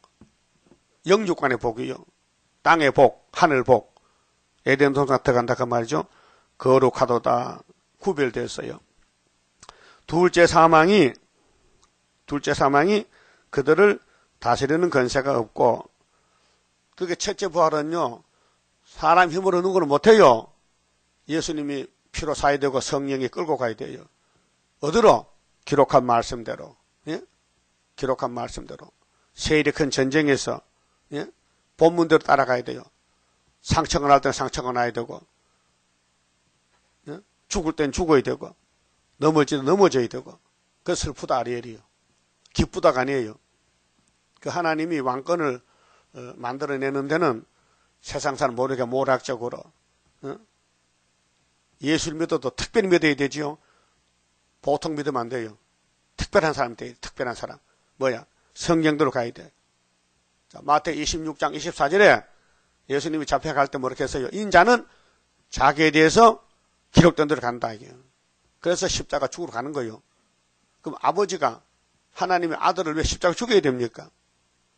영육간의 복이요. 땅의 복, 하늘 복. 에덴 동산 들어간다 그 말이죠. 거룩하도다. 구별되었어요. 둘째 사망이 그들을 다스리는 권세가 없고, 그게 첫째 부활은요, 사람 힘으로 누구는 못해요. 예수님이 피로 사야 되고 성령이 끌고 가야 돼요. 어디로? 기록한 말씀대로. 예? 기록한 말씀대로. 세일이 큰 전쟁에서, 예? 본문대로 따라가야 돼요. 상처가 날 땐 상처가 나야 되고, 예? 죽을 땐 죽어야 되고, 넘어질 땐 넘어져야 되고, 그 슬프다 아리엘이요. 기쁘다가 아니에요. 그 하나님이 왕권을 만들어내는 데는 세상 사람 모르게 모략적으로 예수를 믿어도 특별히 믿어야 되지요. 보통 믿으면 안 돼요. 특별한 사람 돼요. 특별한 사람. 뭐야? 성경대로 가야 돼. 자, 마태 26장 24절에 예수님이 잡혀갈 때 뭐렇게 했어요? 인자는 자기에 대해서 기록된 대로 간다 이게요. 그래서 십자가 죽으러 가는 거예요. 그럼 아버지가 하나님의 아들을 왜 십자가 죽여야 됩니까?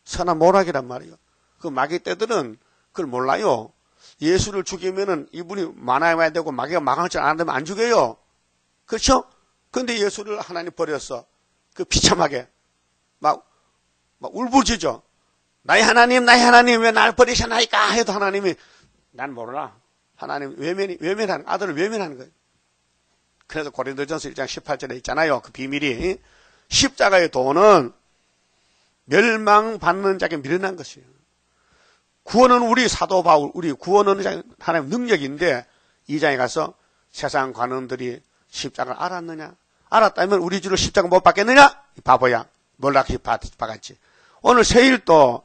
선한 모락이란 말이에요. 그 마귀 떼들은 그걸 몰라요. 예수를 죽이면은 이분이 많아야 되고 마귀가 망할 줄 안 되면 안 죽여요. 그렇죠? 근데 예수를 하나님 버렸어. 그 비참하게 막 울부짖어. 나의 하나님 왜 날 버리셨나이까 해도 하나님이 난 몰라. 하나님 외면하는 아들을 외면하는 거예요. 그래서 고린도전서 1장 18절에 있잖아요. 그 비밀이 십자가의 도는 멸망받는 자에게 미련한 것이에요. 구원은 우리 사도 바울, 우리 구원은 하나님 능력인데 이 장에 가서 세상 관원들이 십자가를 알았느냐? 알았다면 우리 주를 십자가 못 받겠느냐? 바보야. 몰락히 박았지. 오늘 세일도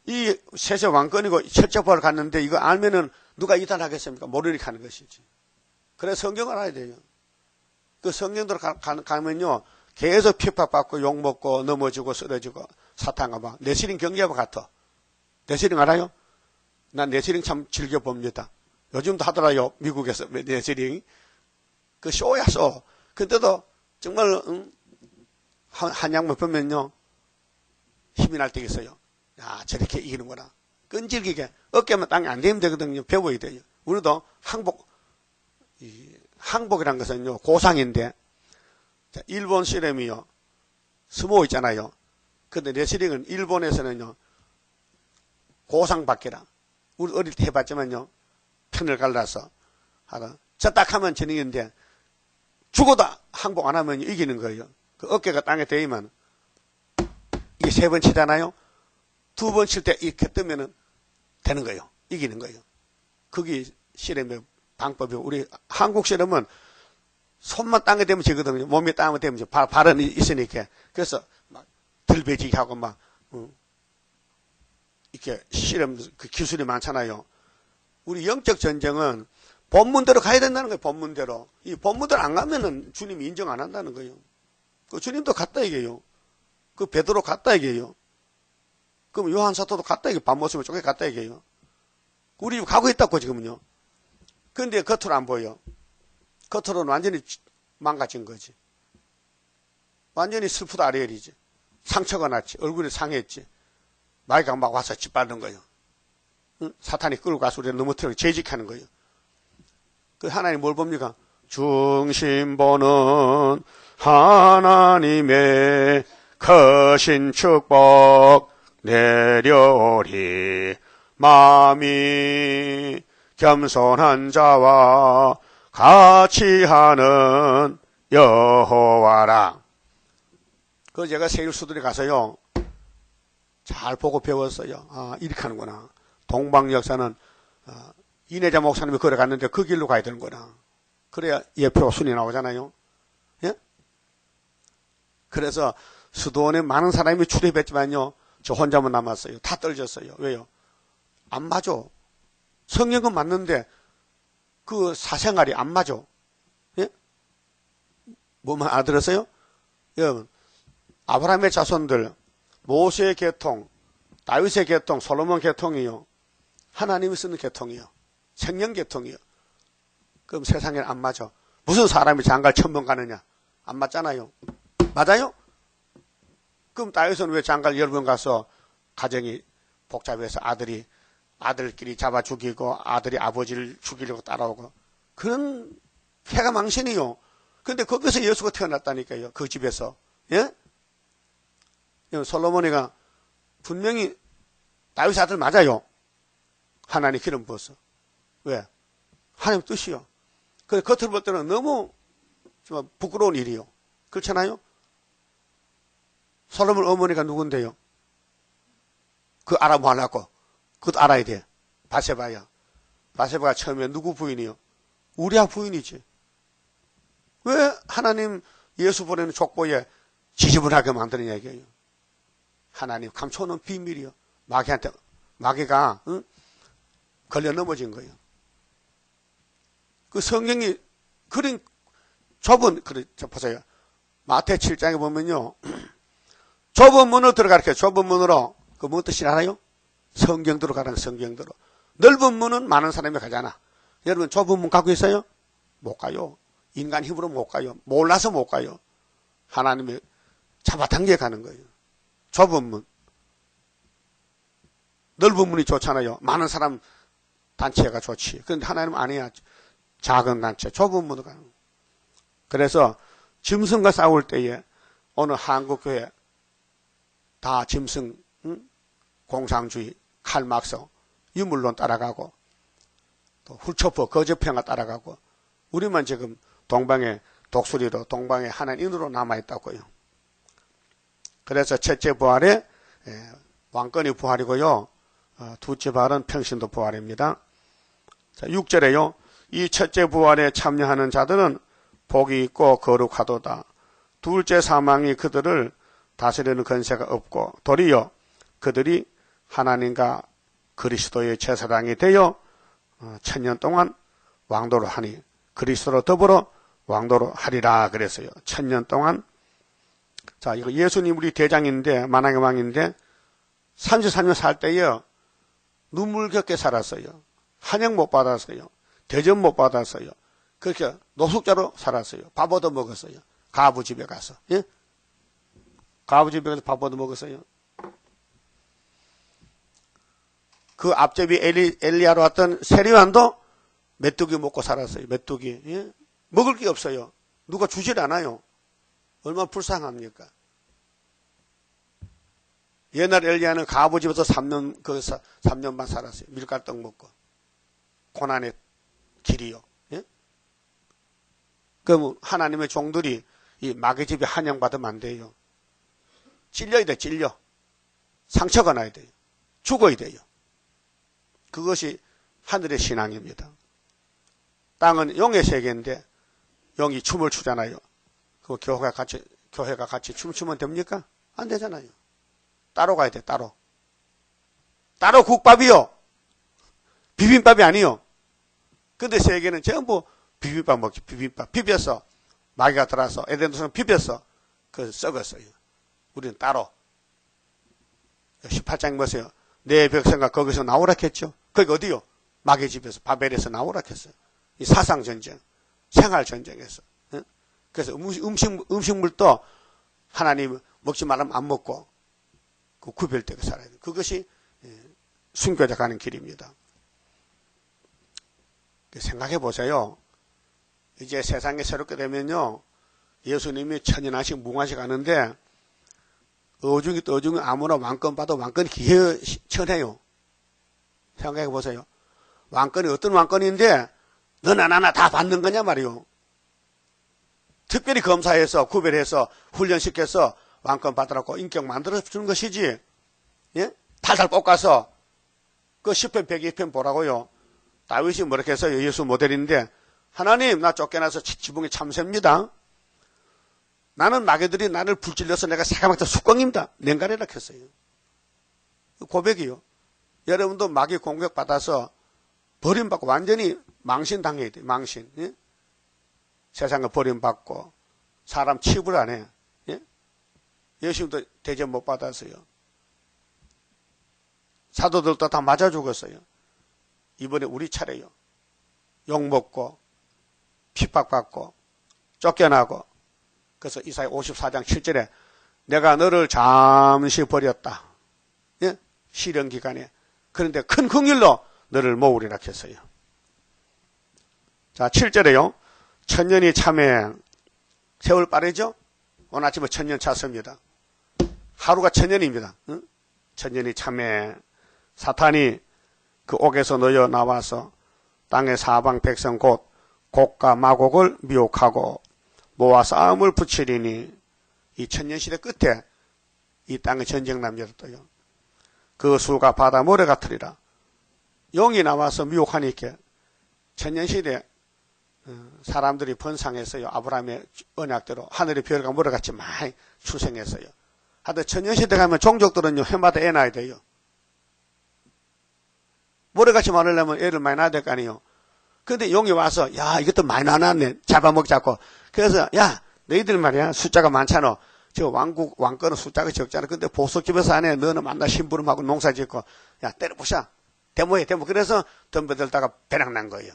이 세세 왕권이고 철저포를 갔는데 이거 알면은 누가 이단하겠습니까? 모르니까 하는 것이지. 그래서 성경을 알아야 돼요. 그 성경대로 가면요. 계속 핍박받고 욕먹고 넘어지고 쓰러지고 사탄과 막 레슬링 경기하고 같아. 레슬링 알아요? 난 레슬링 참 즐겨봅니다. 요즘도 하더라요. 미국에서 레슬링. 그 쇼야 쇼. 근데도 정말 한양만 보면요. 힘이 날 때가 있어요. 야 저렇게 이기는구나. 끈질기게 어깨만 땅에 안 대면 되거든요. 배워야 돼요. 우리도 항복이란 것은요. 고상인데 자, 일본 씨름이요. 스모 있잖아요. 근데 레슬링은 일본에서는요. 고상받기라. 우리 어릴 때 해봤지만요. 편을 갈라서 하다. 저 딱 하면 진행인데 죽어도 항복 안 하면 이기는 거예요. 그 어깨가 땅에 대이면 이게 3번 치잖아요. 2번 칠 때 이렇게 뜨면은 되는 거예요. 이기는 거예요. 그게 씨름의 방법이고 우리 한국 씨름은 손만 땅에 대면 지거든요. 몸이 땅에 대면 발은 있으니까. 그래서 막 들배지기 하고 막 이렇게 씨름 그 기술이 많잖아요. 우리 영적 전쟁은 본문대로 가야 된다는 거예요. 본문대로. 이 본문대로 안 가면은 주님이 인정 안 한다는 거예요. 그 주님도 갔다 이게요. 그 베드로 갔다 이게요. 그럼 요한 사도도 갔다 이게 밤모습을 쪼개 갔다 이게요. 우리 가고 있다고 지금은요. 근데 겉으로 안 보여. 겉으로는 완전히 망가진 거지. 완전히 슬프다 아리엘이지. 상처가 났지. 얼굴이 상했지. 마귀가 막 와서 짓밟는 거예요. 응? 사탄이 끌고 가서 우리를 넘어뜨리고 재직하는 거예요. 그 하나님 뭘 봅니까? 중심보는 하나님의 크신 축복 내려오리 마음이 겸손한 자와 같이 하는 여호와라. 그 제가 세일수들에 가서요. 잘 보고 배웠어요. 아, 이렇게 하는구나. 동방 역사는 이내자 목사님이 걸어갔는데 그 길로 가야 되는구나. 그래야 예표 순위 나오잖아요. 예? 그래서 수도원에 많은 사람이 출입했지만요. 저 혼자만 남았어요. 다 떨졌어요. 왜요? 안 맞아. 성경은 맞는데 그 사생활이 안 맞아. 예? 뭐만 알아들었어요? 여러분, 아브라함의 자손들, 모세의 계통, 다윗의 계통, 솔로몬 계통이요. 하나님이 쓰는 계통이요. 생명 계통이요. 그럼 세상에는 안 맞아. 무슨 사람이 장가를 1000번 가느냐? 안 맞잖아요. 맞아요? 그럼 다윗은 왜 장가를 10번 가서 가정이 복잡해서 아들끼리 잡아 죽이고 아들이 아버지를 죽이려고 따라오고 그런 폐가 망신이요. 근데 거기서 예수가 태어났다니까요. 그 집에서. 예? 솔로몬이가 분명히 다윗 아들 맞아요. 하나님 기름 부어서. 왜? 하나님 뜻이요. 그래서 겉으로 볼 때는 너무 부끄러운 일이요. 그렇잖아요? 솔로몬 어머니가 누군데요? 그 알아보려고. 그것도 알아야 돼. 바세바야. 바세바가 처음에 누구 부인이요? 우리아 부인이지. 왜 하나님 예수 보내는 족보에 지지분하게 만드느냐 이게요. 하나님 감춰놓은 비밀이요. 마귀가 걸려 넘어진 거예요. 그 성경이 그런 좁은, 보세요. 마태 7장에 보면요. 좁은 문으로 들어가르쳐요. 좁은 문으로. 그 무슨 뜻이 알아요? 성경대로 가라는 성경대로. 넓은 문은 많은 사람이 가잖아. 여러분 좁은 문 갖고 있어요? 못 가요. 인간 힘으로 못 가요. 몰라서 못 가요. 하나님의 잡아당겨 가는 거예요. 좁은 문. 넓은 문이 좋잖아요. 많은 사람 단체가 좋지. 그런데 하나님은 아니야. 작은 단체, 좁은 문으로 가는 거예요. 그래서 짐승과 싸울 때에 오늘 한국교회 다 짐승, 공상주의, 칼막서, 유물론 따라가고 또 훌초퍼, 거짓평화 따라가고 우리만 지금 동방의 독수리로 동방의 하나님으로 남아있다고요. 그래서 첫째 부활에 왕권이 부활이고요. 둘째 부활은 평신도 부활입니다. 자, 6절에요. 이 첫째 부활에 참여하는 자들은 복이 있고 거룩하도다. 둘째 사망이 그들을 다스리는 권세가 없고 도리어 그들이 하나님과 그리스도의 제사장이 되어 1000년 동안 왕도를 하니 그리스도로 더불어 왕도로 하리라 그랬어요. 1000년 동안. 자, 이거 예수님 우리 대장인데 만왕의 왕인데 33년 살 때에 눈물겹게 살았어요. 한약 못 받았어요. 대접 못 받았어요. 그렇게 노숙자로 살았어요. 밥 얻어 먹었어요. 가부 집에 가서. 예? 가부 집에 가서 밥 얻어 먹었어요. 그 앞제비 엘리야로 왔던 세리완도 메뚜기 먹고 살았어요. 메뚜기. 예? 먹을 게 없어요. 누가 주질 않아요. 얼마나 불쌍합니까? 옛날 엘리야는 가부 집에서 3년, 거기서 3년 반 살았어요. 밀가떡 먹고. 고난의 길이요. 예? 그럼 하나님의 종들이 이 마귀 집에 한영받으면 안 돼요. 찔려야 돼, 찔려. 상처가 나야 돼요. 죽어야 돼요. 그것이 하늘의 신앙입니다. 땅은 용의 세계인데 용이 춤을 추잖아요. 그 교회가 같이 춤추면 됩니까? 안 되잖아요. 따로 가야 돼, 따로. 따로 국밥이요. 비빔밥이 아니요. 근데 세계는 전부 비빔밥 먹지, 비빔밥. 비벼서, 마귀가 들어와서, 에덴동산 비벼서, 썩었어요. 우리는 따로. 18장 보세요. 내 백성과 거기서 나오라 했죠. 거기 어디요? 마귀 집에서, 바벨에서 나오라 했어요. 이 사상전쟁, 생활전쟁에서. 그래서 음식물도 하나님 먹지 말라면 안 먹고, 그 구별되게 살아야 돼요. 그것이 순교자 가는 길입니다. 생각해 보세요. 이제 세상에 새롭게 되면요. 예수님이 천연하시 무궁하시 가는데 어중이 아무나 왕권 봐도 왕권이 기회천해요. 생각해 보세요. 왕권이 어떤 왕권인데 너나 나나 다 받는 거냐 말이요. 특별히 검사해서 구별해서 훈련시켜서 왕권 받으라고 인격 만들어주는 것이지. 예? 탈탈 볶아서 그 10편 102편 보라고요. 다윗이 뭐렇게 해서 예수 모델인데 하나님 나 쫓겨나서 지붕에 참새입니다. 나는 마귀들이 나를 불질러서 내가 새까맣게 숙광입니다. 냉가리라 했어요. 고백이요. 여러분도 마귀 공격받아서 버림받고 완전히 망신당해야 돼요. 망신. 예? 세상을 버림받고 사람 취급을 안 해. 예? 예수님도 대접 못 받았어요. 사도들도 다 맞아 죽었어요. 이번에 우리 차례요. 욕먹고 핍박받고 쫓겨나고 그래서 이사야 54장 7절에 내가 너를 잠시 버렸다. 예? 시련 기간에. 그런데 큰 긍휼로 너를 모으리라 했어요. 자, 7절에요. 천년이 참에 세월 빠르죠? 오늘 아침에 천년 찼습니다. 하루가 천년입니다. 응? 천년이 참에 사탄이 그 옥에서 놓여 나와서 땅의 사방 백성 곧 곡과 마곡을 미혹하고 모아 싸움을 붙이리니 이 천년시대 끝에 이 땅의 전쟁남 열었어요. 그 수가 바다 모래 같으리라. 용이 나와서 미혹하니까 천년시대 사람들이 번상했어요. 아브라함의 언약대로 하늘의 별과 모래같이 많이 출생했어요. 하여튼 천년시대 가면 종족들은요 해마다 애 낳아야 돼요. 모래같이 많으려면 애를 많이 낳아야 될 거 아니에요. 근데 용이 와서, 야, 이것도 많이 나눴네. 잡아먹자고. 그래서, 야, 너희들 말이야. 숫자가 많잖아. 저 왕권은 숫자가 적잖아. 근데 보석집에서 안에 너는 만나 심부름하고 농사 짓고, 야, 때려보자. 데모해. 그래서 덤벼들다가 배락 난 거예요.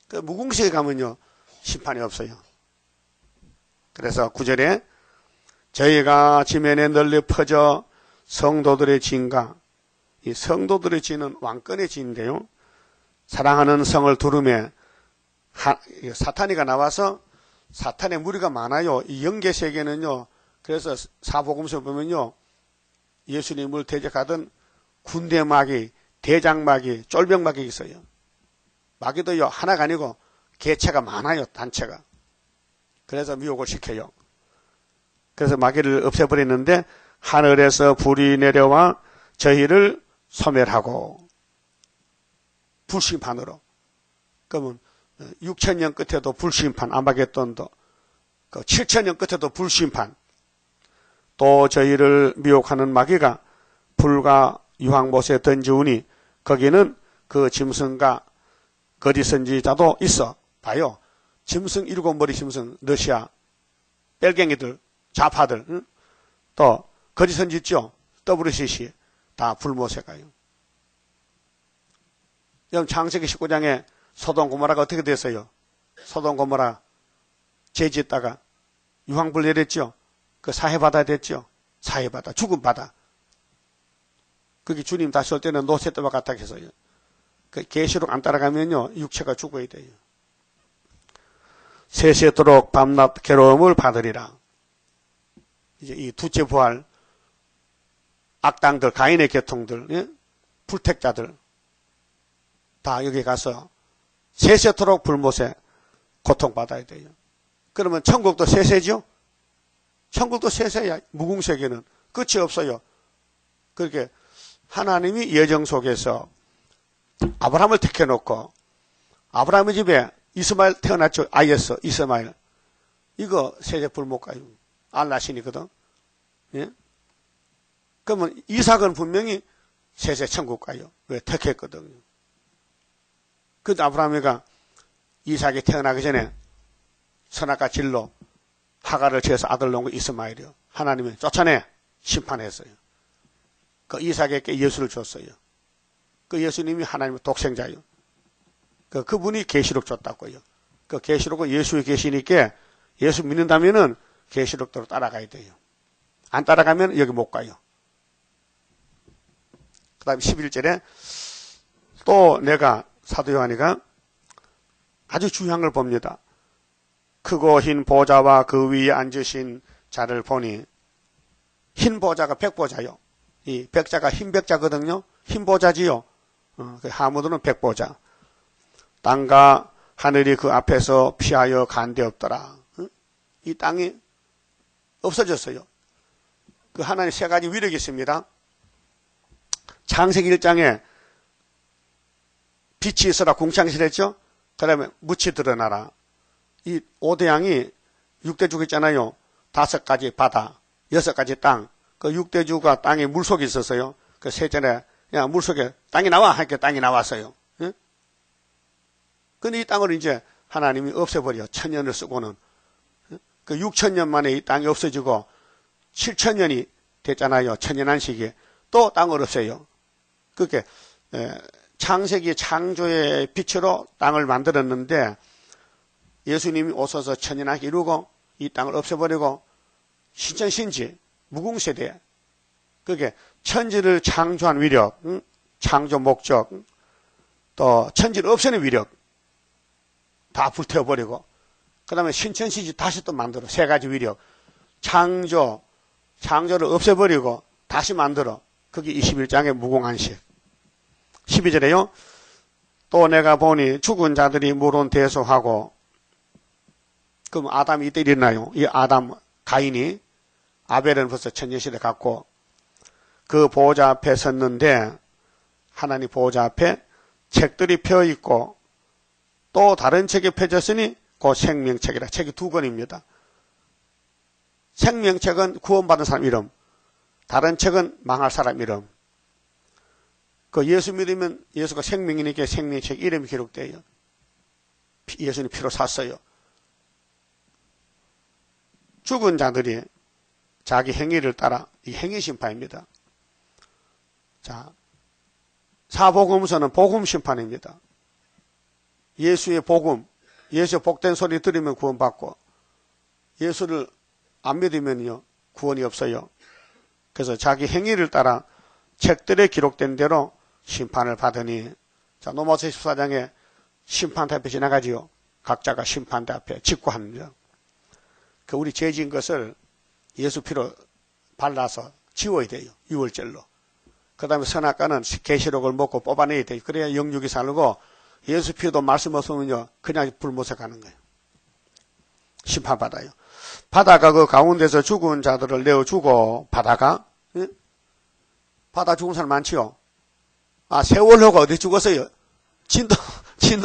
그 무궁시에 가면요, 심판이 없어요. 그래서 9절에 저희가 지면에 널리 퍼져 성도들의 진가, 이 성도들의 진은 왕권의 진인데요. 사랑하는 성을 두름에 사탄이가 나와서 사탄의 무리가 많아요. 이 영계세계는요. 그래서 사복음서 보면요. 예수님을 대적하던 군대 마귀, 대장 마귀, 쫄병 마귀 있어요. 마귀도요. 하나가 아니고 개체가 많아요. 단체가. 그래서 미혹을 시켜요. 그래서 마귀를 없애버리는데 하늘에서 불이 내려와 저희를 소멸하고 불심판으로. 그러면 6,000년 끝에도 불심판, 아마겟돈도 7,000년 끝에도 불심판. 또 저희를 미혹하는 마귀가 불과 유황못에 던지우니 거기는 그 짐승과 거짓 선지자도 있어. 봐요. 짐승 7머리 짐승, 러시아 뺄갱이들, 좌파들, 응? 또 거짓 선지 있죠. WCC 다 불못에 가요. 여러분 창세기 19장에 소돔 고모라가 어떻게 됐어요? 소돔 고모라 죄 짓다가 유황불 내렸죠. 그 사해바다 됐죠. 사해바다, 죽음바다. 그게 주님 다시 올 때는 노새떠와 같다 해서요. 그 계시록 안 따라가면요 육체가 죽어야 돼요. 세세토록 밤낮 괴로움을 받으리라. 이제 이 두째 부활 악당들, 가인의 계통들, 예? 불택자들 다 여기 가서 세세토록 불못에 고통받아야 돼요. 그러면 천국도 세세죠? 천국도 세세야. 무궁세계는 끝이 없어요. 그렇게 하나님이 예정 속에서 아브라함을 택해놓고 아브라함의 집에 이스마엘 태어났죠. 아이였어. 이스마엘. 이거 세세 불못 가요. 알라신이거든. 예? 그러면 이삭은 분명히 세세 천국 가요. 왜? 택했거든요. 근데 아브라함이가 이삭이 태어나기 전에 선악과 진로 하가를 지어서 아들 낳은 거 이스마엘이요. 하나님이 쫓아내 심판했어요. 그 이삭에게 예수를 줬어요. 그 예수님이 하나님의 독생자요. 그분이 계시록 줬다고요. 그 계시록은 예수의 계시니까 예수 믿는다면은 계시록대로 따라가야 돼요. 안 따라가면 여기 못 가요. 그 다음에 11절에 또 내가 사도 요한이가 아주 중요한 걸 봅니다. 크고 흰 보좌와 그 위에 앉으신 자를 보니 흰 보좌가 백보좌요. 이 백자가 흰 백자거든요. 흰 보좌지요. 하무드는 백보좌. 땅과 하늘이 그 앞에서 피하여 간데없더라. 이 땅이 없어졌어요. 그 하나님 세 가지 위력이 있습니다. 창세기 1장에 빛이 있어라 궁창실했죠. 그 다음에 묻이 드러나라. 이 5대양이 6대주가 있잖아요. 5가지 바다, 6가지 땅. 그 6대주가 땅에 물속에 있었어요. 그 셋째에 야 물속에 땅이 나와 하니까 땅이 나왔어요. 예? 근데 이 땅을 이제 하나님이 없애버려. 1000년을 쓰고는. 그 6000년 만에 이 땅이 없어지고 7000년이 됐잖아요. 천년한식이. 또 땅을 없애요. 그렇게 창세기 창조의 빛으로 땅을 만들었는데 예수님이 오셔서 천년한식 이루고 이 땅을 없애버리고 신천신지 무궁세대 그게 천지를 창조한 위력, 창조 목적, 또 천지를 없애는 위력 다 불태워버리고 그 다음에 신천신지 다시 또 만들어. 세 가지 위력. 창조를 없애버리고 다시 만들어. 그게 21장의 무궁한식. 12절에요. 또 내가 보니 죽은 자들이 물은 대소하고 그럼 아담이 이때 일어나요. 이 아담 가인이 아벨은 벌써 천년시대 갔고 그 보호자 앞에 섰는데 하나님 보호자 앞에 책들이 펴있고 또 다른 책이 펴졌으니 그 생명책이라. 책이 2권입니다. 생명책은 구원받은 사람 이름, 다른 책은 망할 사람 이름. 그 예수 믿으면 예수가 생명이니까 생명책 이름이 기록돼요. 예수님 피로 샀어요. 죽은 자들이 자기 행위를 따라, 이 행위 심판입니다. 자, 사복음서는 복음 심판입니다. 예수의 복음, 예수의 복된 소리 들으면 구원받고, 예수를 안 믿으면요, 구원이 없어요. 그래서 자기 행위를 따라 책들에 기록된 대로 심판을 받으니, 자, 로마서 14장에 심판대 앞에 지나가지요. 각자가 심판대 앞에 직구합니다. 그 우리 죄 지은 것을 예수 피로 발라서 지워야 돼요. 유월절로. 그 다음에 선악과는 계시록을 먹고 뽑아내야 돼요. 그래야 영육이 살고, 예수 피도 말씀 없으면요, 그냥 불못에 가는 거예요. 심판받아요. 바다가 그 가운데서 죽은 자들을 내어주고, 바다가, 예? 바다 죽은 사람 많지요? 아, 세월호가 어디 죽었어요? 진도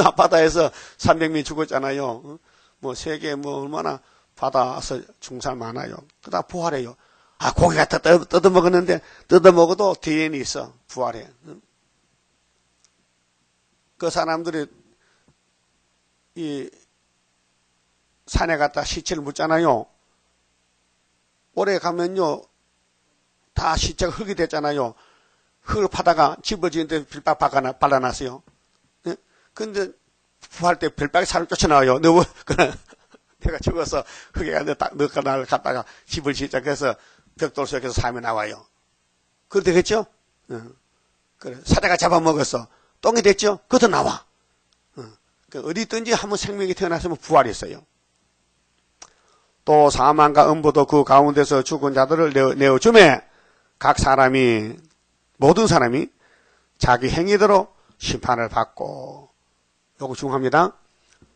앞바다에서 300명이 죽었잖아요. 뭐, 세계 얼마나 바다에서 죽은 사람 많아요. 그 다음 부활해요. 아, 고기가 뜯어먹었는데, 뜯어먹어도 DNA이 있어. 부활해. 그 사람들이, 산에 갔다 시체를 묻잖아요. 오래 가면요, 다 시체가 흙이 됐잖아요. 흙을 파다가 집을 지는데 빌박 발라놨어요. 예? 근데 부활 때 빌박이 살을 쫓아나와요. 내가 죽어서 흙에 딱 넣고 갔다가 집을 짓자. 그래서 벽돌 속에서 삶이 나와요. 그래 되겠죠? 그래. 사자가 잡아먹었어. 똥이 됐죠? 그것도 나와. 어디 있든지 한번 생명이 태어났으면 부활이 있어요. 또 사망과 음부도 그 가운데서 죽은 자들을 내어주매 각 사람이, 모든 사람이 자기 행위대로 심판을 받고, 요거 중요합니다.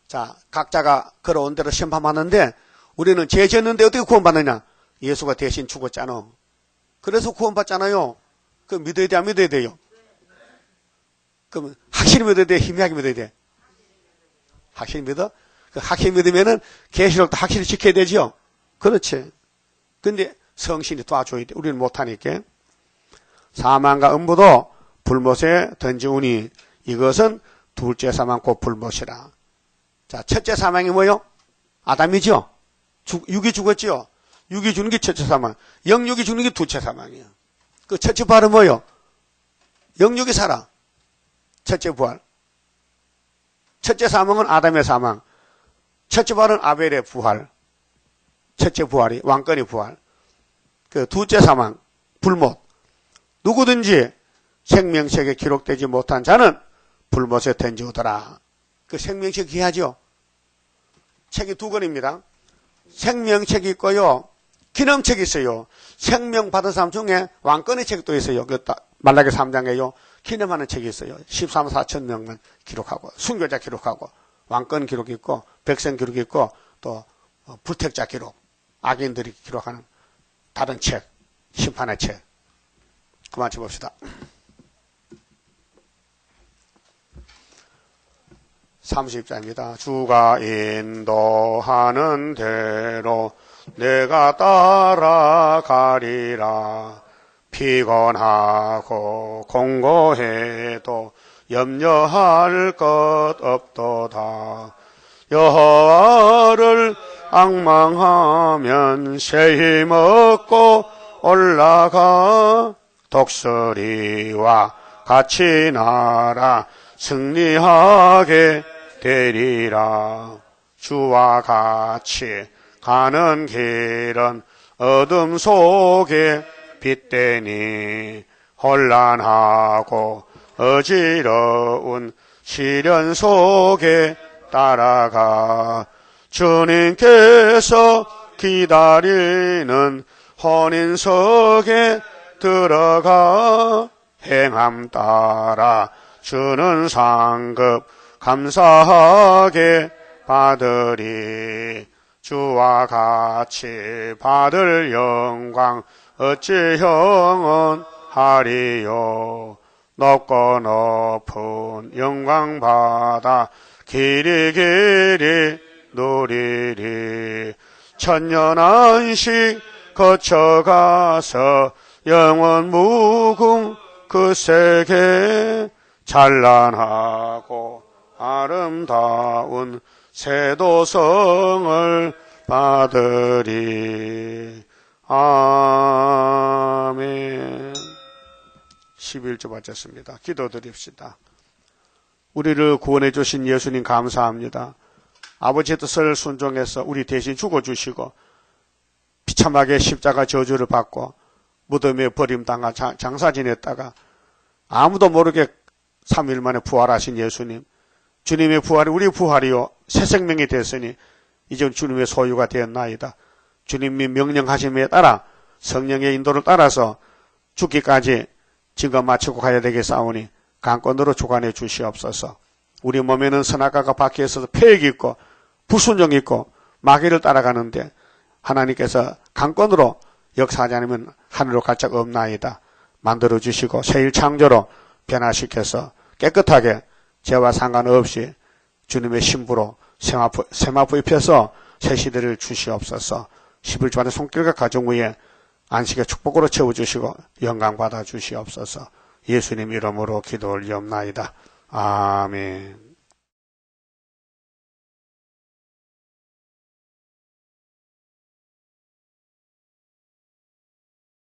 자, 각자가 걸어온 대로 심판받는데, 우리는 죄 지었는데 어떻게 구원받느냐? 예수가 대신 죽었잖아. 그래서 구원받잖아요. 그 믿어야 돼, 안 믿어야 돼요? 그러면 확실히 믿어야 돼, 희미하게 믿어야 돼? 확실히 믿어? 그 확실히 믿으면은 계시록도 확실히 지켜야 되죠? 그렇지. 근데 성신이 도와줘야 돼. 우리는 못하니까. 사망과 음부도 불못에 던지우니 이것은 둘째 사망 곧 불못이라. 자, 첫째 사망이 뭐요? 아담이죠? 육이 죽었지요? 육이 죽는 게 첫째 사망. 영육이 죽는 게 둘째 사망이에요. 그 첫째 부활은 뭐요? 영육이 살아. 첫째 부활. 첫째 사망은 아담의 사망. 첫째 부활은 아벨의 부활. 첫째 부활이 왕권의 부활. 그 둘째 사망, 불못. 누구든지 생명책에 기록되지 못한 자는 불못에 던지우더라. 그 생명책 귀하죠? 책이 두 권입니다. 생명책이 있고요. 기념책이 있어요. 생명 받은 사람 중에 왕권의 책도 있어요. 그 말라기 3장에요. 기념하는 책이 있어요. 13, 4천 명만 기록하고, 순교자 기록하고, 왕권 기록이 있고, 백성 기록이 있고, 또 불택자 기록, 악인들이 기록하는 다른 책, 심판의 책. 그만 쳐봅시다. 30자입니다. 주가 인도하는 대로 내가 따라가리라. 피곤하고 공고해도 염려할 것 없도다. 여호와를 앙망하면 새 힘 얻고 올라가. 독수리와 같이 날아 승리하게 되리라. 주와 같이 가는 길은 어둠 속에 빛되니 혼란하고 어지러운 시련 속에 따라가. 주님께서 기다리는 혼인석에 들어가. 행함 따라 주는 상급 감사하게 받으리. 주와 같이 받을 영광 어찌 형언하리요. 높고 높은 영광 받아 길이 누리리. 천년 안식 거쳐가서 영원 무궁 그 세계 찬란하고 아름다운 세도성을 받으리. 아멘. 11조 바쳤습니다. 기도드립시다. 우리를 구원해 주신 예수님 감사합니다. 아버지의 뜻을 순종해서 우리 대신 죽어주시고 비참하게 십자가 저주를 받고 무덤에 버림당하 장사 지냈다가 아무도 모르게 3일 만에 부활하신 예수님, 주님의 부활이 우리 부활이요 새 생명이 됐으니 이제 주님의 소유가 되었나이다. 주님이 명령하심에 따라 성령의 인도를 따라서 죽기까지 증거 마치고 가야 되겠사오니 강권으로 주관해 주시옵소서. 우리 몸에는 선악과가 박혀 있어서 폐역이 있고 불순종이 있고 마귀를 따라가는데 하나님께서 강권으로 역사하지 않으면 하늘로 갈 자가 없나이다. 만들어 주시고 새일 창조로 변화시켜서 깨끗하게 죄와 상관없이 주님의 신부로 세마포 입혀서 새 시대를 주시옵소서. 11주간의 손길과 가정 위에 안식의 축복으로 채워주시고 영광 받아 주시옵소서. 예수님 이름으로 기도 올리옵나이다. 아멘.